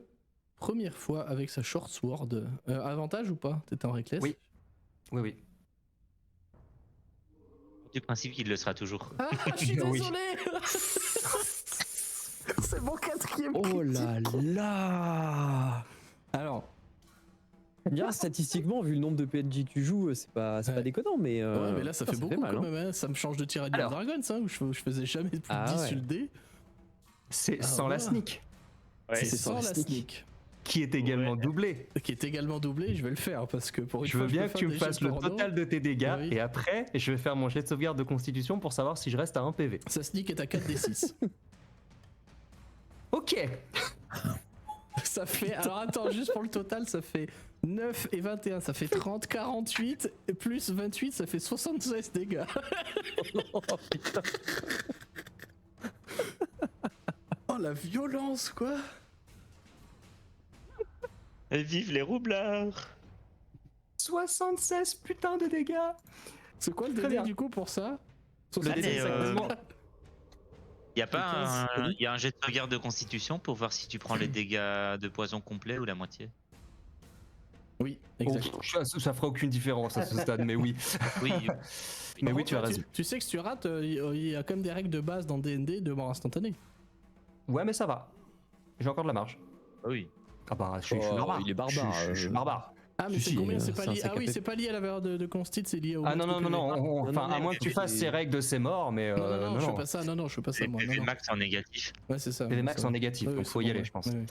première fois avec sa short sword. Avantage ou pas? T'étais en reckless? Oui. Oui. Du principe qu'il le sera toujours. Ah, je suis Oui. désolé. C'est mon 4ème Oh là là. Alors, Bien, statistiquement, vu le nombre de PNJ que tu joues, c'est pas Ouais. déconnant, mais. ouais, mais là ça fait beaucoup mal, quand hein. même, hein. Ça me change de Tyranny of Alors. Dragons, hein, où je faisais jamais plus de 10 Ah ouais. sur le dé. C'est Ah, sans la voilà. sneak, Ouais, C'est sans sans la la sneak. sneak. qui est également Ouais. doublée. Qui est également doublé, je vais le faire parce que pour une Je fois, veux bien peux que faire tu me des fasses jets le porno. total de tes dégâts Oui. et après, je vais faire mon jet de sauvegarde de constitution pour savoir si je reste à 1 PV. Sa sneak est à 4d6. Ok. Ça fait. Alors attends, juste pour le total, ça fait 9 et 21, ça fait 30, 48, et plus 28, ça fait 76 dégâts. Oh la violence, quoi! Et vive les roublards! 76 putain de dégâts. C'est quoi le Très délai bien. du coup pour ça? Le Allez, délai, exactement. Y a pas Oui. y a un jet de sauvegarde de constitution pour voir si tu prends les dégâts de poison complet ou la moitié? Oui, Oh, exact. ça fera aucune différence à ce stade, mais oui. Oui. Mais Par oui, contre, tu as raison. Tu sais que si tu rates, il y a quand même des règles de base dans D&D de mort instantanée. Ouais, mais ça va. J'ai encore de la marge. Oui. Ah bah, je suis Oh, barbare. il est barbare, Je suis barbare. Ah mais Si, c'est si, combien? C'est pas c'est un lié. Ah oui, sac à c'est pas lié à la valeur de constit, c'est lié au. Ah non, max de non, non, PV. non. Enfin, non, à moins que tu c'est fasses des- ces règles de c'est mort, mais Non, je fais pas ça. Non, je fais pas ça Les moi. PV Non. max en négatif. Ouais, c'est ça. les max c'est en vrai. négatif, Oui, donc oui, faut c'est y bon, aller, ouais. je pense. Oui, oui.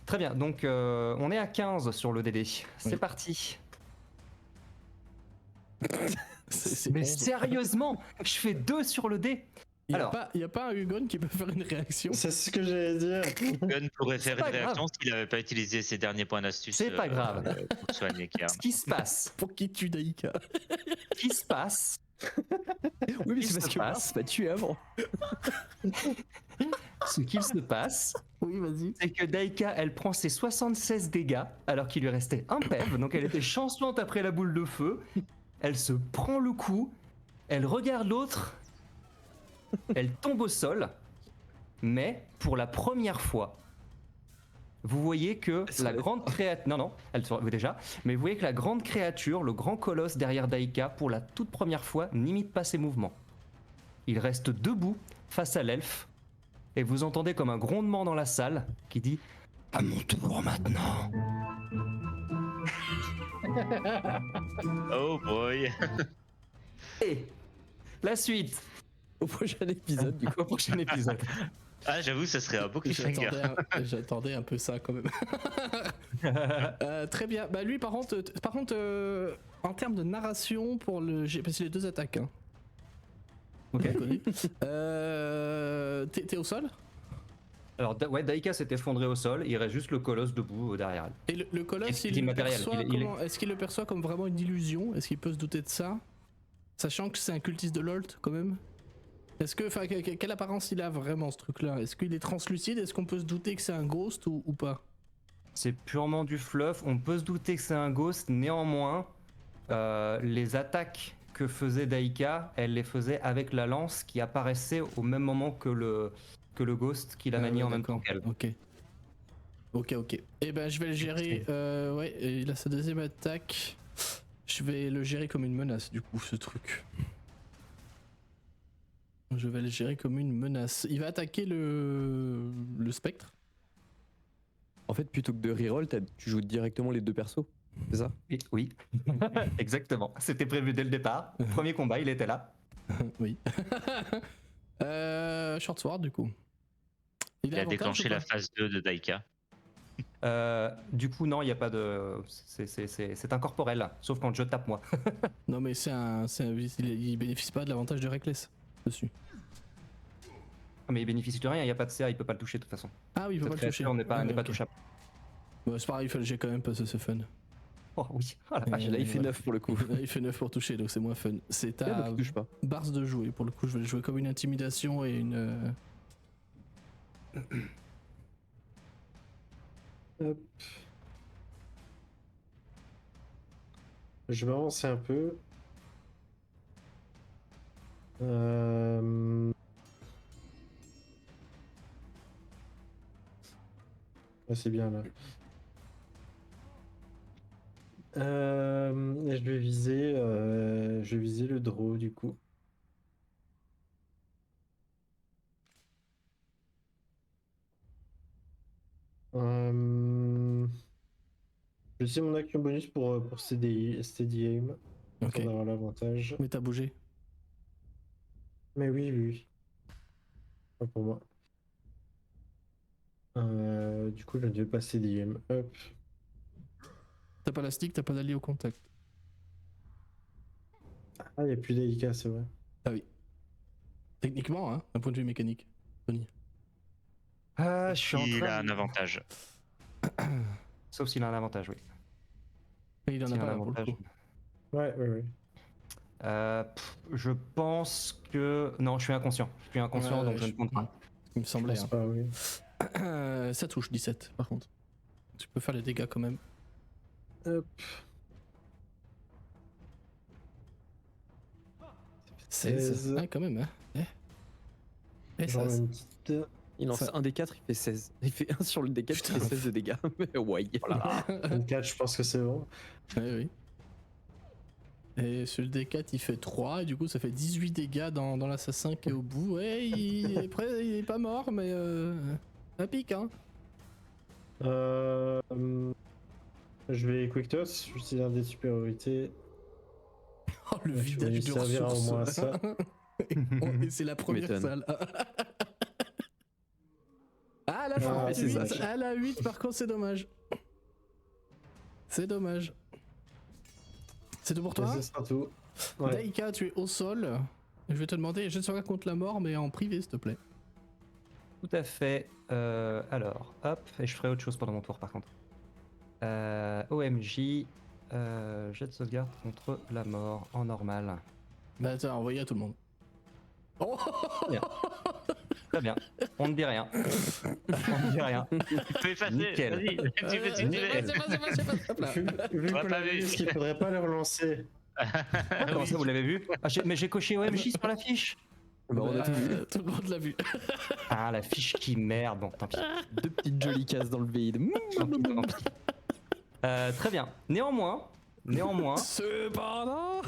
Très bien, donc on est à 15 sur le DD. C'est Oui. parti. C'est Mais 11. sérieusement, je fais 2 sur le dé. Alors. Il y a pas un Hugon qui peut faire une réaction. C'est ce que j'allais dire. Gun pourrait faire pas une réaction s'il n'avait pas utilisé ses derniers points d'astuce. C'est pas grave. Pour soigner Kern. Ce qui se passe, Pour qui tue Daïka. ce qui se passe, Oui, mais Il c'est parce se que passe. Mars m'a tué avant. ce qu'il se passe, Oui, vas-y. c'est que Daika, elle prend ses 76 dégâts alors qu'il lui restait un PEV, donc elle était chancelante après la boule de feu. Elle se prend le coup, elle regarde l'autre, elle tombe au sol, mais pour la première fois, vous voyez que se la relève grande créature... Non, elle se relève déjà. Mais vous voyez que la grande créature, le grand colosse derrière Daika, pour la toute première fois, n'imite pas ses mouvements. Il reste debout face à l'elfe. Et vous entendez comme un grondement dans la salle qui dit « À mon tour maintenant !» Oh boy. Et la suite Au prochain épisode, du coup. au prochain épisode. Ah, j'avoue, ça serait un beau cliffhanger. J'attendais un peu ça quand même. Très bien. Bah lui par contre, en termes de narration pour le, j'ai passé les 2 attaques. Hein. Ok. Connu. T'es au sol. Alors Daika s'est effondré au sol, il reste juste le colosse debout derrière elle. Et le colosse, Il est il le immatériel, perçoit il est- comment est-ce qu'il le perçoit comme vraiment une illusion? Est-ce qu'il peut se douter de ça? Sachant que c'est un cultiste de Lolt quand même. Est-ce que, enfin, quelle apparence il a vraiment ce truc-là? Est-ce qu'il est translucide? Est-ce qu'on peut se douter que c'est un ghost ou pas? C'est purement du fluff, on peut se douter que c'est un ghost, néanmoins, les attaques que faisait Daika, elle les faisait avec la lance qui apparaissait au même moment que le ghost qui la maniait en même temps qu'elle. Ok. Et ben je vais le gérer. Ouais, il a sa deuxième attaque. Je vais le gérer comme une menace du coup ce truc. Je vais le gérer comme une menace. Il va attaquer le spectre. En fait, plutôt que de reroll, tu joues directement les 2 persos. C'est ça? Oui. Exactement. C'était prévu dès le départ. Premier combat, il était là. Oui. Short sword du coup. Il a avantage déclenché ou pas la phase 2 de Daika. Du coup, non, il n'y a pas de. C'est incorporel, sauf quand je tape moi. Non mais il bénéficie pas de l'avantage de Reckless dessus. Mais il bénéficie de rien, il n'y a pas de CA, il peut pas le toucher de toute façon. Ah oui, il peut Cette pas le toucher. créature n'est pas, Ah, n'est pas ok. touchable. Bon, c'est pareil, il fait le jet quand même parce que c'est fun. Oh oui, oh la vache. Là, il fait voilà. 9 pour le coup. Il fait 9 pour toucher donc c'est moins fun. C'est Ah, à donc il touche pas. Bars de jouer pour le coup, je vais le jouer comme une intimidation et une. Hop. Je vais avancer un peu. Ouais, c'est bien là. Et je vais viser le draw du coup. Je vais utiliser mon action bonus pour steady aim. Ok. Pour avoir l'avantage. Mais t'as bougé. Mais oui. Pas pour moi. Du coup, je ne vais pas steady aim. Hop. T'as pas la stick, t'as pas d'allié au contact. Ah, il n'y a plus d'AIK, c'est vrai. Ah oui. Techniquement, hein, d'un point de vue mécanique. Tony. Ah, je suis en Il train a un de- avantage. Sauf s'il a un avantage, oui. Et il en a S'il pas un là, pour le avantage. coup. Ouais. Je pense que. Non, je suis inconscient. Je suis inconscient, Ouais, donc je ne compte pas. Il me Je semblait. pense Hein. pas, oui. Ça touche 17 par contre. Tu peux faire les dégâts quand même. Hop. 16. Ah, quand même, hein. Eh, Genre ça. une petite. Il lance Ça- un D4, il fait 16. Il fait 1 sur le D4, il Putain. fait 16 de dégâts. Mais ouais. Une 4, je pense que c'est bon. Ouais, oui. Et sur le D4, il fait 3, et du coup, ça fait 18 dégâts dans l'assassin qui est au bout. Ouais, il est pas mort, mais ça pique, hein. Je vais quick toss, je suis un des supériorités. Oh, le Ouais, tu vas vidage lui de servir au ressources. moins à ça. Et c'est la première m'étonnes. salle. Ah, là, Ah, c'est c'est 8. ça. Ah, la 8, par contre, c'est dommage. C'est dommage. C'est tout pour Et toi? ce sera tout. Ouais. Daika, tu es au sol. Je vais te demander, je saurai contre la mort, mais en privé, s'il te plaît. Tout à fait. Alors, hop, et je ferai autre chose pendant mon tour par contre. OMJ, jet de sauvegarde contre la mort en normal. Bah, attends, envoyé à tout le monde. Oh Très bien, on ne dit rien. On ne dit rien. Tu peux effacer. Nickel. Vas-y, tu peux, tu Nickel. C'est pas. Vu On l'a qu'on pas l'avait vu. vu, est-ce qu'il faudrait pas le relancer? Comment ça, vous l'avez vu? Mais j'ai coché OMJ sur la fiche. Bah, on a tout vu. Tout le monde l'a vu. Ah, la fiche qui merde. Bon, tant pis. 2 petites jolies cases dans le vide. Tant pis, tant pis. Très bien. Néanmoins, Cependant.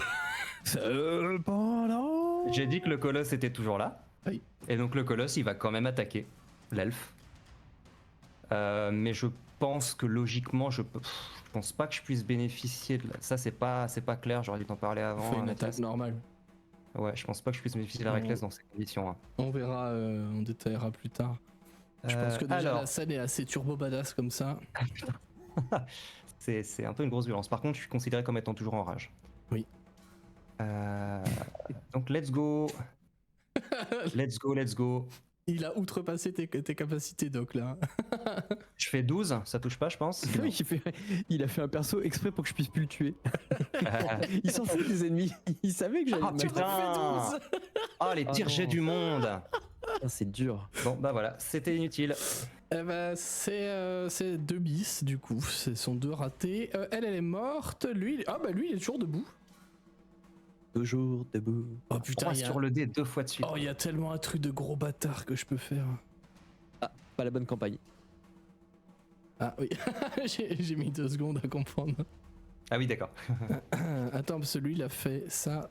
j'ai dit que le colosse était toujours là. Oui. Et donc le colosse, il va quand même attaquer l'elfe. Mais je pense que logiquement, je pense pas que je puisse bénéficier de ça. C'est pas clair. J'aurais dû t'en parler avant. Fais une Mathias. attaque normale. Ouais, je pense pas que je puisse bénéficier de la reckless dans ces conditions. Hein. On verra, on détaillera plus tard. Je pense que déjà alors, la scène est assez turbo badass comme ça. c'est un peu une grosse violence. Par contre, je suis considéré comme étant toujours en rage. Oui. Donc let's go. Let's go. Il a outrepassé tes capacités, Doc, là. Je fais 12, ça touche pas, je pense. Oui, il a fait un perso exprès pour que je puisse plus le tuer. Il s'en fout des ennemis. Il savait que j'allais Ah, le mettre. putain. Ah, les pires non. jets du monde. Ah, c'est dur. Bon, bah voilà, c'était inutile. Eh ben, c'est 2 bis, du coup. Ce sont 2 ratés. Elle est morte. Lui, lui, il est toujours debout. Toujours debout. Oh putain, 3 sur le dé 2 fois de suite. Oh, il y a tellement un truc de gros bâtard que je peux faire. Pas la bonne campagne. Ah oui, j'ai mis 2 secondes à comprendre. Ah oui, d'accord. Attends, parce que lui, il a fait ça.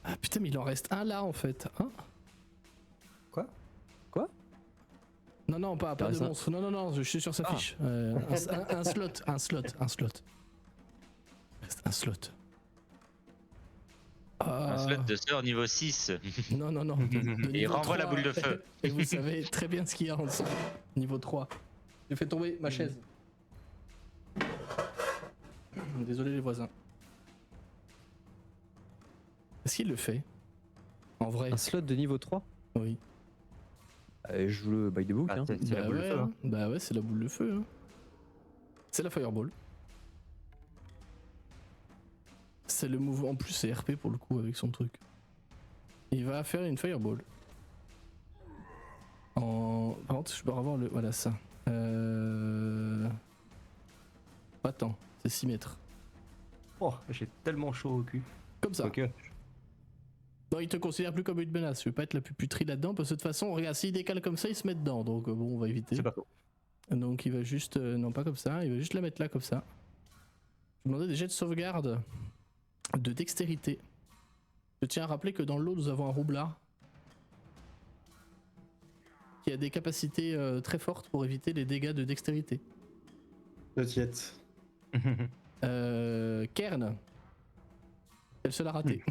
Ah putain, mais il en reste un là, en fait. Hein Quoi Non, pas de ça. monstre. Non, je suis sur sa fiche. Un slot. Un slot. Un slot de sort niveau 6. Non. Et il renvoie la boule de feu. Et vous savez très bien ce qu'il y a en dessous. Niveau 3. J'ai fait tomber ma chaise. Désolé les voisins. Est-ce qu'il le fait En vrai Un slot de niveau 3. Oui. Je joue le by the book. Ah, Hein. c'est la boule de feu. Hein. Bah ouais, c'est la boule de feu. Hein. C'est la fireball. C'est le mouvement. En plus, c'est RP pour le coup avec son truc. Il va faire une fireball. Par contre, je peux revoir le. Voilà ça. Attends, c'est 6 mètres. Oh, j'ai tellement chaud au cul. Comme ça. Ok. Non, il te considère plus comme une menace. Je vais pas être la puputrie là-dedans parce que de toute façon, regarde, s'il décale comme ça, il se met dedans. Donc bon, on va éviter. C'est pas faux. Donc il va juste. Non, pas comme ça. Il va juste la mettre là comme ça. Je demandais des jets de sauvegarde de dextérité. Je tiens à rappeler que dans le lot, nous avons un roublard qui a des capacités très fortes pour éviter les dégâts de dextérité. Le tiette. Kern. Elle se l'a raté.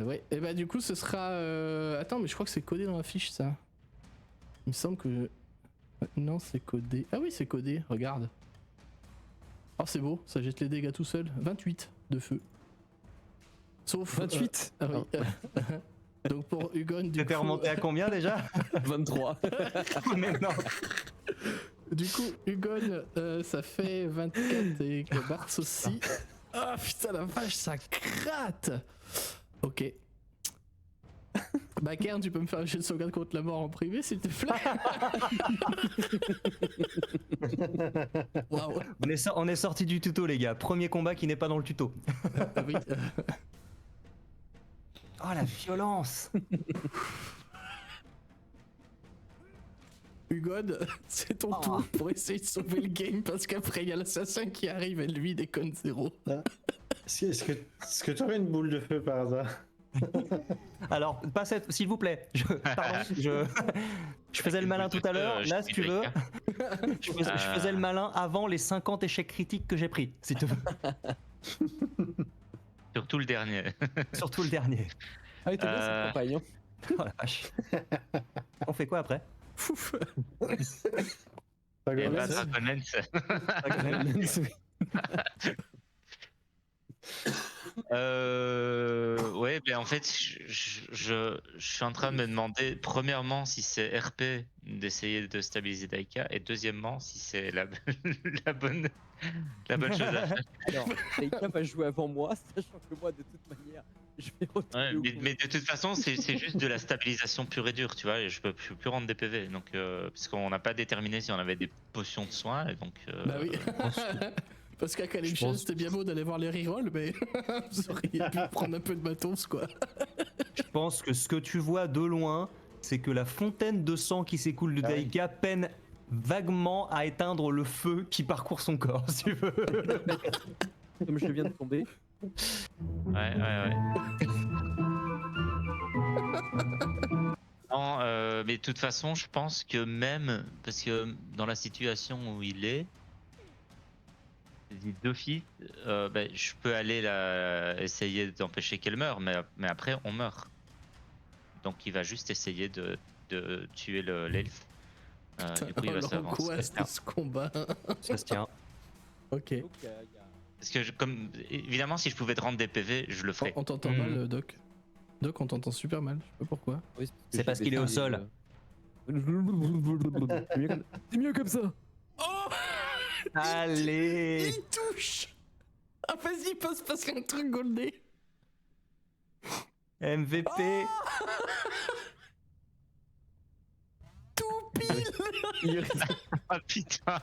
Ouais. Et bah du coup ce sera... Attends, mais je crois que c'est codé dans la fiche ça. Il me semble que... Non, c'est codé. Ah oui, c'est codé, regarde. Oh, c'est beau, ça jette les dégâts tout seul. 28 de feu. Sauf... 28 Ah oui. Donc pour Hugon, du T'étais coup... remonté à combien déjà 23. Mais non. Du coup, Hugon, ça fait 24 et que Bars aussi. Ah putain la vache, ça gratte. Ok. Bah Kern, tu peux me faire un jet de sauvegarde contre la mort en privé s'il te plaît. Waouh. On est sorti du tuto les gars. Premier combat qui n'est pas dans le tuto. Oui. Oh la violence. Hugon, c'est ton tour pour essayer de sauver le game parce qu'après il y a l'assassin qui arrive et lui déconne 0. Est-ce que tu aurais une boule de feu par hasard? Alors, pas cette, s'il vous plaît. Pardon, je faisais le malin tout à l'heure. Là, si tu veux, je faisais le malin avant les 50 échecs critiques que j'ai pris, si tu veux. Surtout le dernier. Surtout le dernier. Ah oui, t'es bien cette campagne. Hein. Oh la vache. On fait quoi après? Pas Et grave, bah, ça. Dragonlance. Ouais, mais en fait, je suis en train de me demander, premièrement, si c'est RP d'essayer de stabiliser Daika, et deuxièmement, si c'est la bonne chose à faire. Alors, Daika va jouer avant moi, sachant que moi, de toute manière, Je vais retourner Ouais, au mais de toute façon, c'est juste de la stabilisation pure et dure, tu vois. Et je peux plus rendre des PV, donc parce qu'on n'a pas déterminé si on avait des potions de soins, et donc. Bah oui. pense Parce qu'à Calypso, pense- c'était bien beau d'aller voir les rerolls, mais vous auriez pu prendre un peu de matos, quoi. Je pense que ce que tu vois de loin, c'est que la fontaine de sang qui s'écoule de Ah oui. Daika peine vaguement à éteindre le feu qui parcourt son corps, si tu veux. Comme je viens de tomber. Ouais. Non, mais de toute façon, je pense que même parce que dans la situation où il est, dit d'office, je peux aller essayer d'empêcher qu'elle meure, mais après on meurt. Donc il va juste essayer de tuer l'elfe. Du coup, il va s'avancer. L'angoisse de ce combat. Ça se tient. Ok. Parce que comme évidemment, si je pouvais te rendre des PV, je le ferais. On t'entend Mhm. mal, Doc. Doc, on t'entend super mal. Je sais pas pourquoi. Oui, C'est parce qu'il est au sol. C'est mieux comme ça. Oh, Allez. il touche. Ah, vas-y, passe un truc goldé. MVP. Tout pile. Il reste- Ah putain.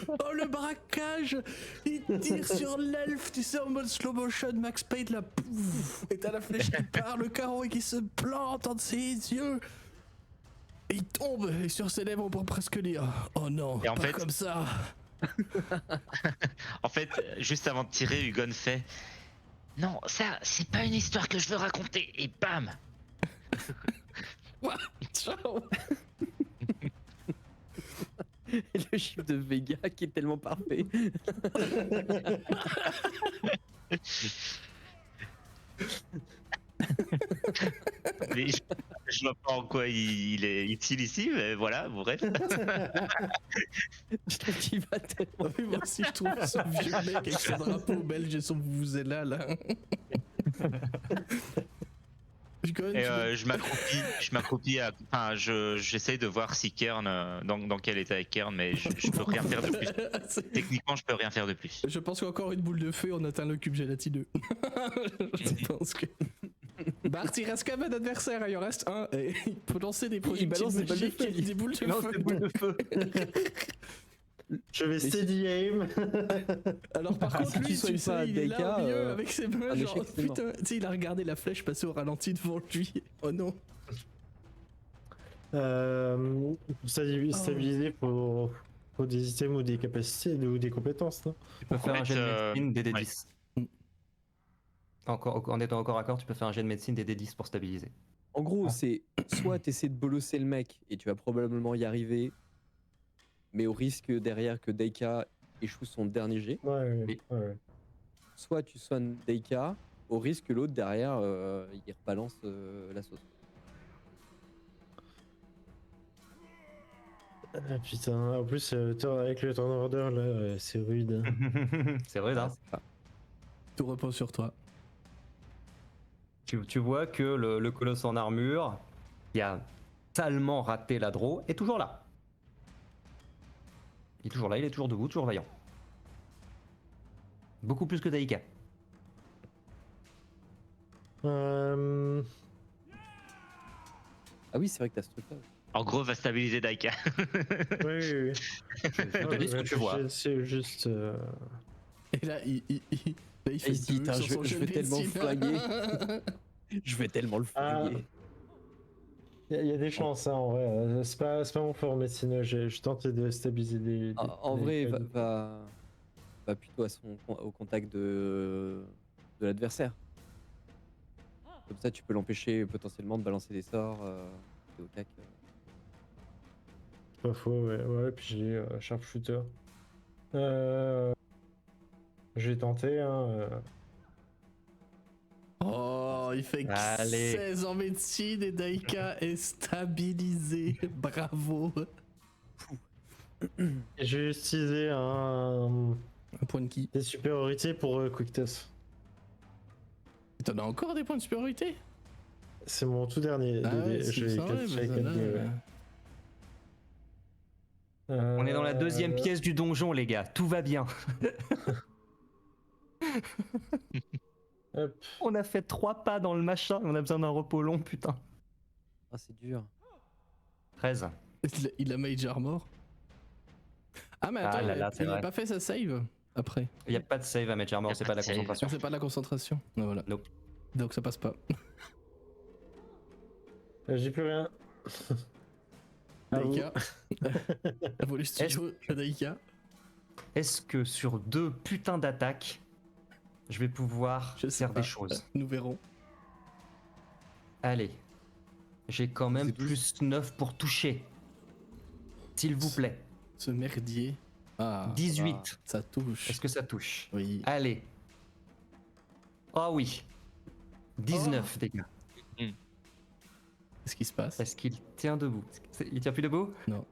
Oh, le braquage. Il tire sur l'elfe, tu sais, en mode slow motion, Max Payne, là. Pouf, et t'as la flèche qui part, le carreau qui se plante entre ses yeux. Et il tombe, et sur ses lèvres, on peut presque lire. Oh non, Et en pas fait- comme ça. En fait, juste avant de tirer, Hugon fait non, ça, c'est pas une histoire que je veux raconter. Et bam. Ciao. Et le chiffre de Vega qui est tellement parfait. Mais je vois pas en quoi il est utile ici, mais voilà, bref. Je trouve qu'il va tellement. Oui, moi aussi, je trouve ce vieux mec avec son drapeau belge et son vuvuzela, là. Hugon, Et tu veux- je m'accroupis j'essaye de voir si Kern, dans quel état est Kern, mais je peux rien faire de plus. C'est- Techniquement, je peux rien faire de plus. Je pense qu'encore une boule de feu, on atteint le cube gélatineux. Je pense que. Bart, il reste qu'un adversaire, il en reste un. Et il peut lancer des projectiles balance des balles de magiques feu, et des boules de Non, feu. c'est boule de feu. Je vais steady aim. Alors par contre, si lui, tu soignes tu sais, pas il est là DK, au milieu avec ses mains, un genre, échec, c'est mort. putain, tu sais, il a regardé la flèche passer au ralenti devant lui. Oh non. Pour stabiliser, faut des items ou des capacités ou des compétences, non? Tu peux faire un jet de médecine des ouais. D10. En étant encore à corps, tu peux faire un jet de médecine des D10 pour stabiliser. En gros, c'est soit t'essaies de bolosser le mec et tu vas probablement y arriver, mais au risque derrière que Daika échoue son dernier jet. Ouais. Soit tu soignes Daika au risque que l'autre derrière il rebalance la sauce. Ah putain, en plus, avec le turn order, là, c'est rude. C'est vrai, Ah, ça. c'est pas- Tout repose sur toi. Tu vois que le colosse en armure, qui a salement raté la draw, est toujours là. Il est toujours là, il est toujours debout, toujours vaillant. Beaucoup plus que Daika. Euh, Ah oui, c'est vrai que t'as ce truc-là. En gros, va stabiliser Daika. Oui. Je te dis ce que tu vois. C'est juste. Et là, il Ah, il se dit, deux putain, sur je son vais jeu de tellement le médecine. flinguer. Je vais tellement le Ah. flinguer. Il y a des chances, hein, en vrai. C'est pas mon fort en médecine. Je tentais de stabiliser des. En vrai, va plutôt au contact de l'adversaire. Comme ça, tu peux l'empêcher potentiellement de balancer des sorts. Et au tac. Pas faux, ouais. Puis j'ai sharpshooter. J'ai tenté, hein. Oh, il fait Allez. 16 en médecine et Daika est stabilisé. Bravo. Et j'ai utilisé un Un point de qui? des supériorités pour Quick Toss. T'en as encore des points de supériorité? C'est mon tout dernier. Ah ouais, j'ai c'est ça, ouais, j'ai bah, quatre là, dés, ouais. On est dans la deuxième pièce du donjon, les gars. Tout va bien. Hop. On a fait 3 pas dans le machin. On a besoin d'un repos long, putain. Ah, c'est dur. 13. Il a Mage Armor. Ah, mais attends, Ah là là, c'est il a vrai. pas fait sa save après. Il n'y a pas de save à Mage Armor, Y a c'est pas pas de la de save. concentration. C'est pas de la concentration. Ah, voilà. Nope. Donc ça passe pas. J'ai plus rien. À vous. Daika. Volu Studio, Daika. Est-ce que sur 2 putains d'attaques, je vais pouvoir Je sais faire pas. des choses? Nous verrons. Allez. J'ai quand même C'est 12. plus 9 pour toucher. S'il vous plaît. Ce merdier. Ah, 18. ça touche. Est-ce que ça touche? Oui. Allez. Oh oui. 19 dégâts. Qu'est-ce qui se passe? Est-ce qu'il tient debout? Il tient plus debout? Non.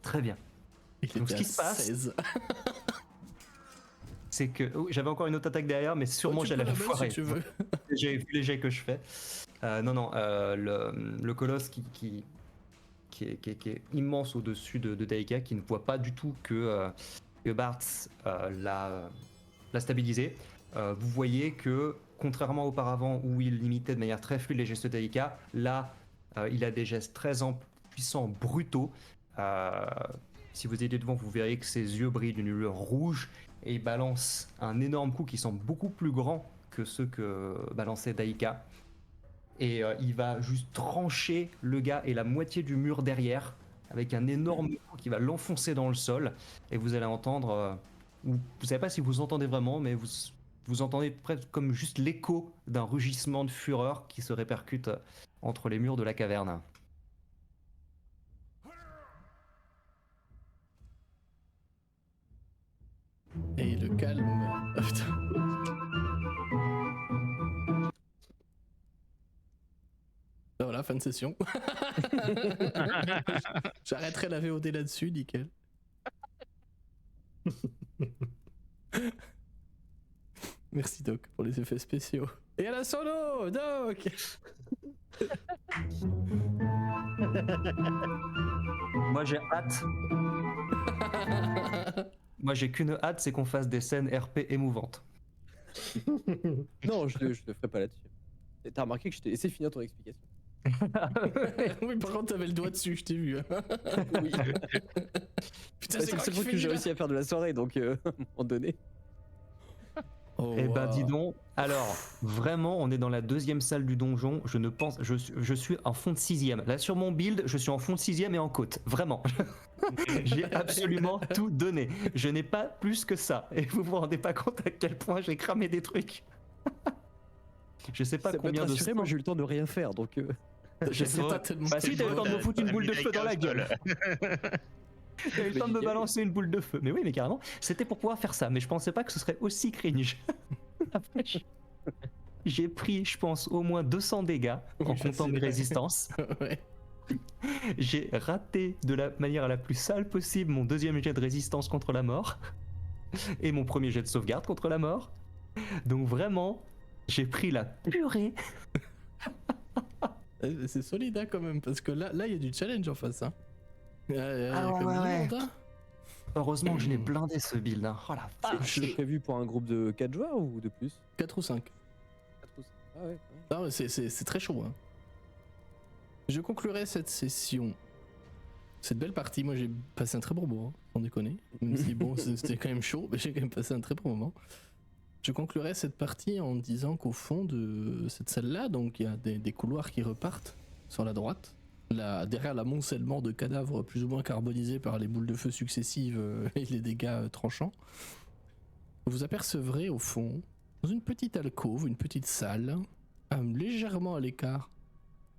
Très bien. Il Donc, ce était qui à se passe, 16. C'est que oh, j'avais encore une autre attaque derrière, mais sûrement Oh, tu j'allais peux la la mettre foirer. si tu veux. J'ai vu les jets que je fais. Non, le colosse qui est immense au-dessus de Daika, qui ne voit pas du tout que Bartz l'a stabilisé. Vous voyez que, contrairement auparavant où il limitait de manière très fluide les gestes de Daika, là, il a des gestes très puissants, brutaux. Si vous étiez devant, vous verrez que ses yeux brillent d'une lueur rouge et il balance un énorme coup qui semble beaucoup plus grand que ceux que balançait Daika. Et il va juste trancher le gars et la moitié du mur derrière avec un énorme coup qui va l'enfoncer dans le sol. Et vous allez entendre, vous savez pas si vous entendez vraiment, mais vous entendez presque comme juste l'écho d'un rugissement de fureur qui se répercute entre les murs de la caverne. Et le calme. Ah, putain. Ben voilà, fin de session. J'arrêterai la VOD là-dessus, nickel. Merci Doc pour les effets spéciaux. Et à la solo, Doc. Moi j'ai hâte. Moi j'ai qu'une hâte, c'est qu'on fasse des scènes RP émouvantes. Non, je le ferai pas là-dessus. Et t'as remarqué que je t'ai laissé finir ton explication. Oui, par contre, t'avais le doigt dessus, je t'ai vu. Oui. Putain, C'est le seul truc que j'ai réussi à faire de la soirée, donc à un moment donné. Oh, Eh ben wow. dis donc, alors vraiment on est dans la deuxième salle du donjon, je suis en fond de 6ème. Là sur mon build, je suis en fond de 6ème et en côte, vraiment. J'ai absolument tout donné, je n'ai pas plus que ça, et vous vous rendez pas compte à quel point j'ai cramé des trucs. Je sais pas Ça peut combien te de rassurer, moi j'ai eu le temps de rien faire, donc je sais pas. tellement Bah si, t'as eu le temps de me foutre une boule de feu dans la gueule. T'as eu le temps de me balancer une boule de feu. Mais oui, mais carrément, c'était pour pouvoir faire ça. Mais je pensais pas que ce serait aussi cringe. Après, j'ai pris, je pense, au moins 200 dégâts en Oui, comptant c'est mes vrai. résistances. Ouais. J'ai raté de la manière la plus sale possible mon deuxième jet de résistance contre la mort. Et mon premier jet de sauvegarde contre la mort. Donc vraiment, j'ai pris la purée. C'est solide hein, quand même, parce que là, il y a du challenge en face. Hein. Ah ouais, comme du ouais. monde, hein. Heureusement que je l'ai blindé ce build. Hein. Oh la vache. c'est prévu pour un groupe de 4 joueurs ou de plus 4 ou 5. 4 ou 5. Ah ouais, Non, mais c'est très chaud. Hein. Je conclurai cette session. Cette belle partie, moi j'ai passé un très bon moment, sans déconner. Même si bon, c'était quand même chaud, mais j'ai quand même passé un très bon moment. Je conclurai cette partie en disant qu'au fond de cette salle-là, donc il y a des couloirs qui repartent sur la droite. Là, derrière l'amoncellement de cadavres plus ou moins carbonisés par les boules de feu successives et les dégâts tranchants, vous apercevrez au fond, dans une petite alcôve, une petite salle, légèrement à l'écart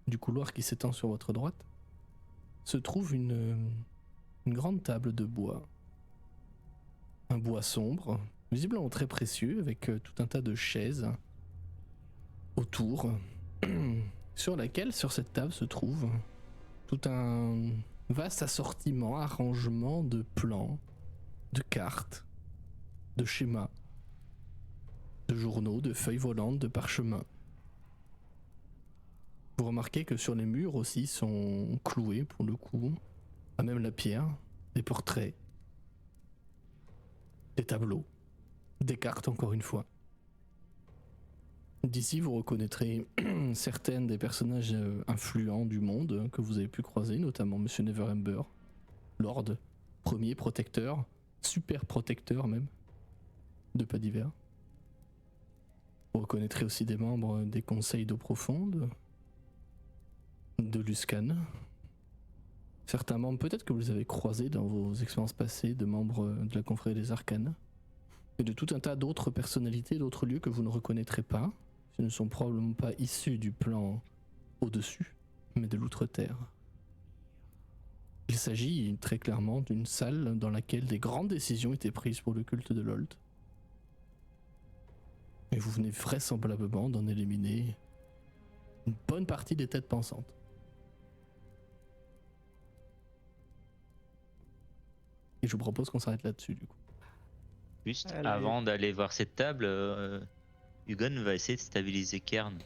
du couloir qui s'étend sur votre droite, se trouve une grande table de bois. Un bois sombre, visiblement très précieux, avec tout un tas de chaises autour, sur laquelle, sur cette table, se trouve tout un vaste assortiment, arrangement de plans, de cartes, de schémas, de journaux, de feuilles volantes, de parchemins. Vous remarquez que sur les murs aussi sont cloués, pour le coup, Pas même la pierre, des portraits, des tableaux, des cartes encore une fois. D'ici, vous reconnaîtrez certains des personnages influents du monde que vous avez pu croiser, notamment Monsieur Neverember, Lord, premier protecteur, super protecteur même, de Pas d'Hiver. Vous reconnaîtrez aussi des membres des conseils d'eau profonde, de Luscan. Certains membres, peut-être que vous les avez croisés dans vos expériences passées, de membres de la confrérie des Arcanes. Et de tout un tas d'autres personnalités, d'autres lieux que vous ne reconnaîtrez pas. Ils ne sont probablement pas issus du plan au-dessus, mais de l'outre-terre. Il s'agit très clairement d'une salle dans laquelle des grandes décisions étaient prises pour le culte de Lolt. Et vous venez vraisemblablement d'en éliminer une bonne partie des têtes pensantes. Et je vous propose qu'on s'arrête là-dessus du coup. Juste Allez. avant d'aller voir cette table, Hugon va essayer de stabiliser Kern.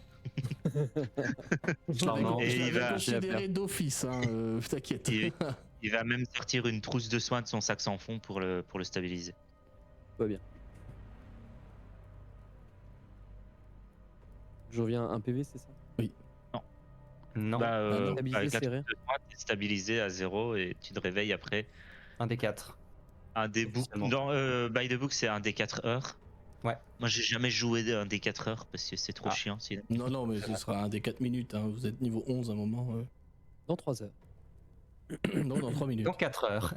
Charmant. Je Et il l'avais va- considéré d'office, hein, t'inquiète. Et- Il va même sortir une trousse de soins de son sac sans fond pour le stabiliser. Tout va bien. Je reviens un PV, c'est ça? Non, Bah, non. Stabilisé, avec la serré. trousse de soins, t'es stabilisé à 0 et tu te réveilles après. un des 4. Un des books. Officiellement. Dans By the Book, c'est un des 4 heures. Ouais. Moi, j'ai jamais joué un des 4 heures parce que c'est trop Ah. chiant. Sinon. Non, mais ce sera un des 4 minutes, hein. Vous êtes niveau 11 à un moment. Dans 3 heures. Non, dans 3 minutes. Dans 4 heures.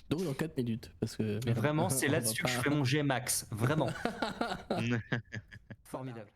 Donc dans 4 minutes. Parce que, Mais vraiment, c'est on va là-dessus que je pas- fais mon G max. Vraiment. Formidable.